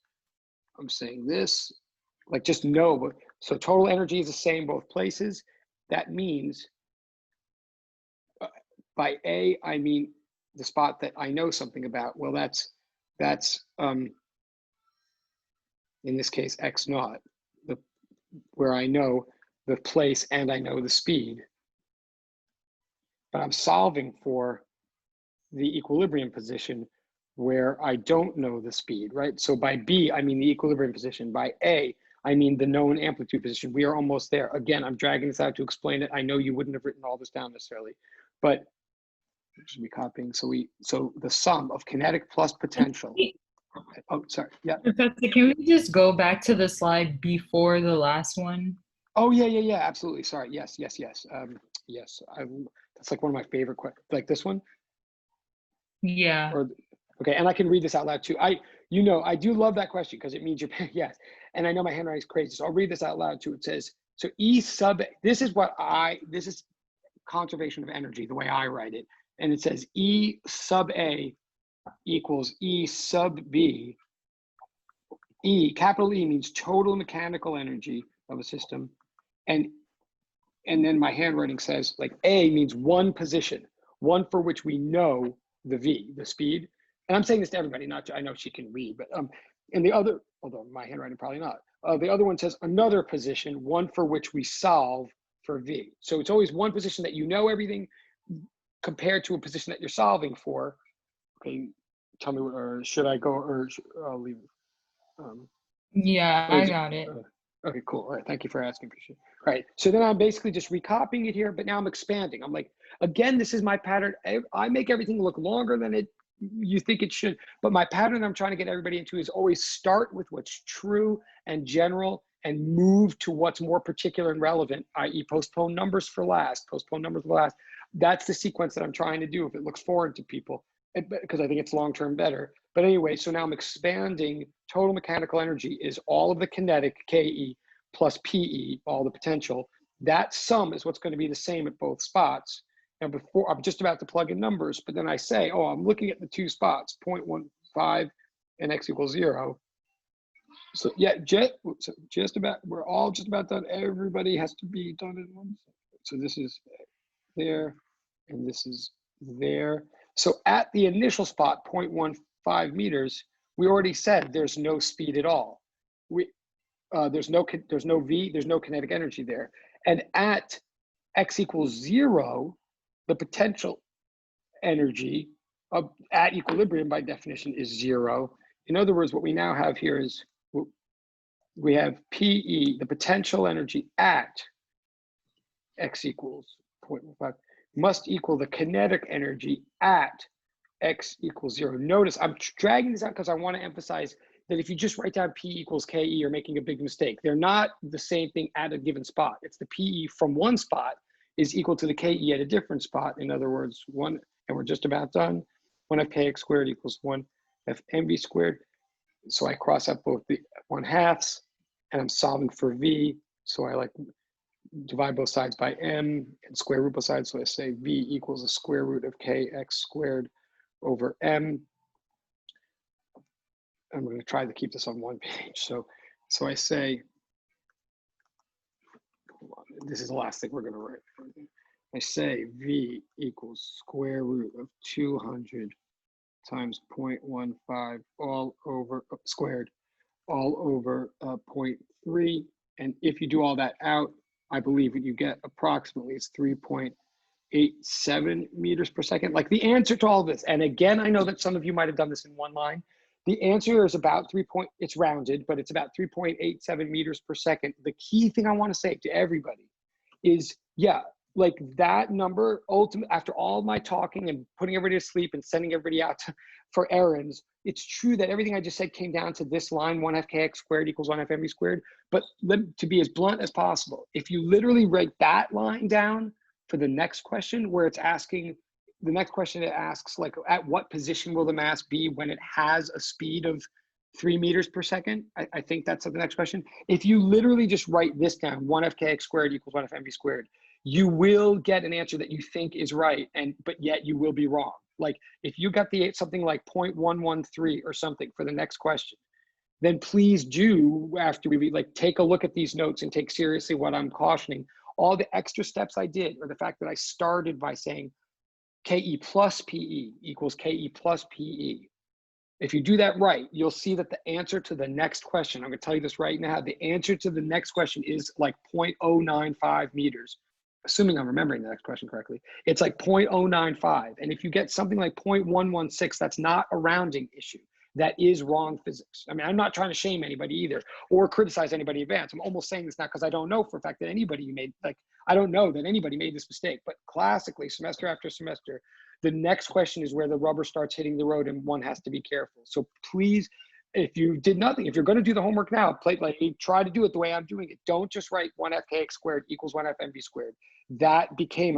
I'm saying this, like, just know, so total energy is the same both places. That means by A, I mean the spot that I know something about. Well, that's in this case, X naught, where I know the place and I know the speed. But I'm solving for the equilibrium position where I don't know the speed, right? So by B, I mean the equilibrium position. By A, I mean the known amplitude position. We are almost there. Again, I'm dragging this out to explain it. I know you wouldn't have written all this down necessarily, but I should be copying. So the sum of kinetic plus potential. Oh, sorry. Yeah. Professor, can we just go back to the slide before the last one? Oh, yeah. Absolutely. Sorry. Yes. Yes. That's like one of my favorite questions. Like this one. Yeah. Okay, and I can read this out loud too. I do love that question because it means you're, yes. And I know my handwriting is crazy, so I'll read this out loud too. It says, so E sub, this is conservation of energy, the way I write it. And it says E sub A equals E sub B E, capital E means total mechanical energy of a system. And then my handwriting says like A means one position, one for which we know the V, the speed. And I'm saying this to everybody, not to, I know she can read, but and the other, although my handwriting probably not, the other one says another position, one for which we solve for V. So it's always one position that you know everything compared to a position that you're solving for. Okay, tell me, or should I go, or I'll leave. Yeah, I got it. Okay, cool. All right, thank you for asking. Appreciate it. All right, so then I'm basically just recopying it here, but now I'm expanding. I'm like, again, this is my pattern. I make everything look longer than you think it should, but my pattern I'm trying to get everybody into is always start with what's true and general and move to what's more particular and relevant, i.e. postpone numbers for last, postpone numbers for last. That's the sequence that I'm trying to do if it looks foreign to people, because I think it's long-term better. But anyway, so now I'm expanding. Total mechanical energy is all of the kinetic, KE, plus PE, all the potential. That sum is what's going to be the same at both spots. And before, I'm just about to plug in numbers, but then I say, oh, I'm looking at the two spots, 0.15 and x equals 0. So yeah, just about, we're all just about done. Everybody has to be done in one. So this is there, and this is there. So at the initial spot, 0.15 meters, we already said there's no speed at all. There's no V, there's no kinetic energy there. And at x equals 0, the potential energy at equilibrium by definition is 0. In other words, what we now have here is we have PE, the potential energy at x equals 0.15 must equal the kinetic energy at x equals 0. Notice I'm dragging this out because I want to emphasize that if you just write down P equals KE, you're making a big mistake. They're not the same thing at a given spot. It's the PE from one spot is equal to the KE at a different spot. In other words, and we're just about done. 1 kx squared equals 1 mv squared. So I cross out both the 1/2s and I'm solving for V. So I like divide both sides by m and square root both sides. So I say V equals the square root of kx squared over m. I'm going to try to keep this on one page. So I say, this is the last thing we're going to write. I say V equals square root of 200 times 0.15 all over squared all over 0.3. And if you do all that out, I believe that you get approximately it's 3.87 meters per second. Like the answer to all this, and again, I know that some of you might have done this in one line. The answer is about it's rounded, but it's about 3.87 meters per second. The key thing I want to say to everybody is, yeah, like that number, ultimately, after all my talking and putting everybody to sleep and sending everybody out for errands, it's true that everything I just said came down to this line, 1/2 kx squared equals 1/2 mv squared. But to be as blunt as possible, if you literally write that line down for the next question, where it's asking, the next question it asks, like, at what position will the mass be when it has a speed of 3 meters per second? I think that's the next question. If you literally just write this down, 1/2 kx squared equals 1/2 mv squared, you will get an answer that you think is right, but yet you will be wrong. Like if you got something like 0.113 or something for the next question, then please do, after we like take a look at these notes and take seriously what I'm cautioning. All the extra steps I did, or the fact that I started by saying KE plus PE equals KE plus PE. If you do that right, you'll see that the answer to the next question, I'm going to tell you this right now, the answer to the next question is like 0.095 meters. Assuming I'm remembering the next question correctly, it's like 0.095. And if you get something like 0.116, that's not a rounding issue. That is wrong physics. I mean, I'm not trying to shame anybody either or criticize anybody in advance. I'm almost saying this now because I don't know for a fact that anybody I don't know that anybody made this mistake, but classically, semester after semester, the next question is where the rubber starts hitting the road and one has to be careful. So please, if you did nothing, if you're going to do the homework now, try to do it the way I'm doing it. Don't just write 1/2 kx squared equals 1/2 mv squared. That became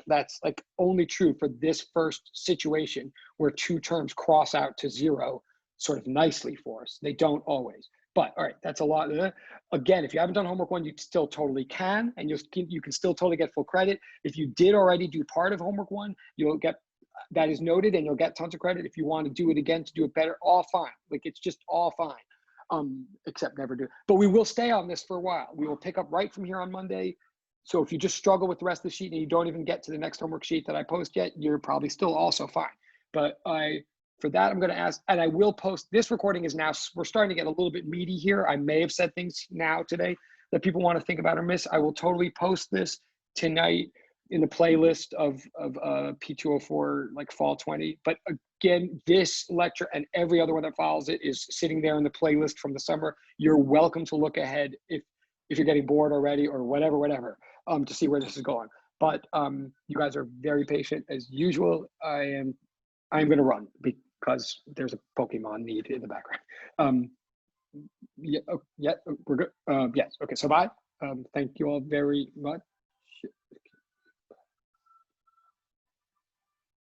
that's like only true for this first situation where two terms cross out to 0 sort of nicely for us. They don't always. But all right, that's a lot. Again, if you haven't done homework 1, you still totally can, and you can still totally get full credit. If you did already do part of homework 1, you'll get that is noted and you'll get tons of credit. If you want to do it again to do it better, all fine. Like it's just all fine. except never do. But we will stay on this for a while. We will pick up right from here on Monday. So if you just struggle with the rest of the sheet and you don't even get to the next homework sheet that I post yet, you're probably still also fine. But for that, I'm going to ask, and I will post, this recording is now, we're starting to get a little bit meaty here. I may have said things now today that people want to think about or miss. I will totally post this tonight in the playlist of P204, like fall 20. But again, this lecture and every other one that follows it is sitting there in the playlist from the summer. You're welcome to look ahead if you're getting bored already or whatever, to see where this is going. But you guys are very patient as usual. I'm going to run because there's a Pokemon need in the background. Yeah, we're good. Yes. Okay. So bye. Thank you all very much.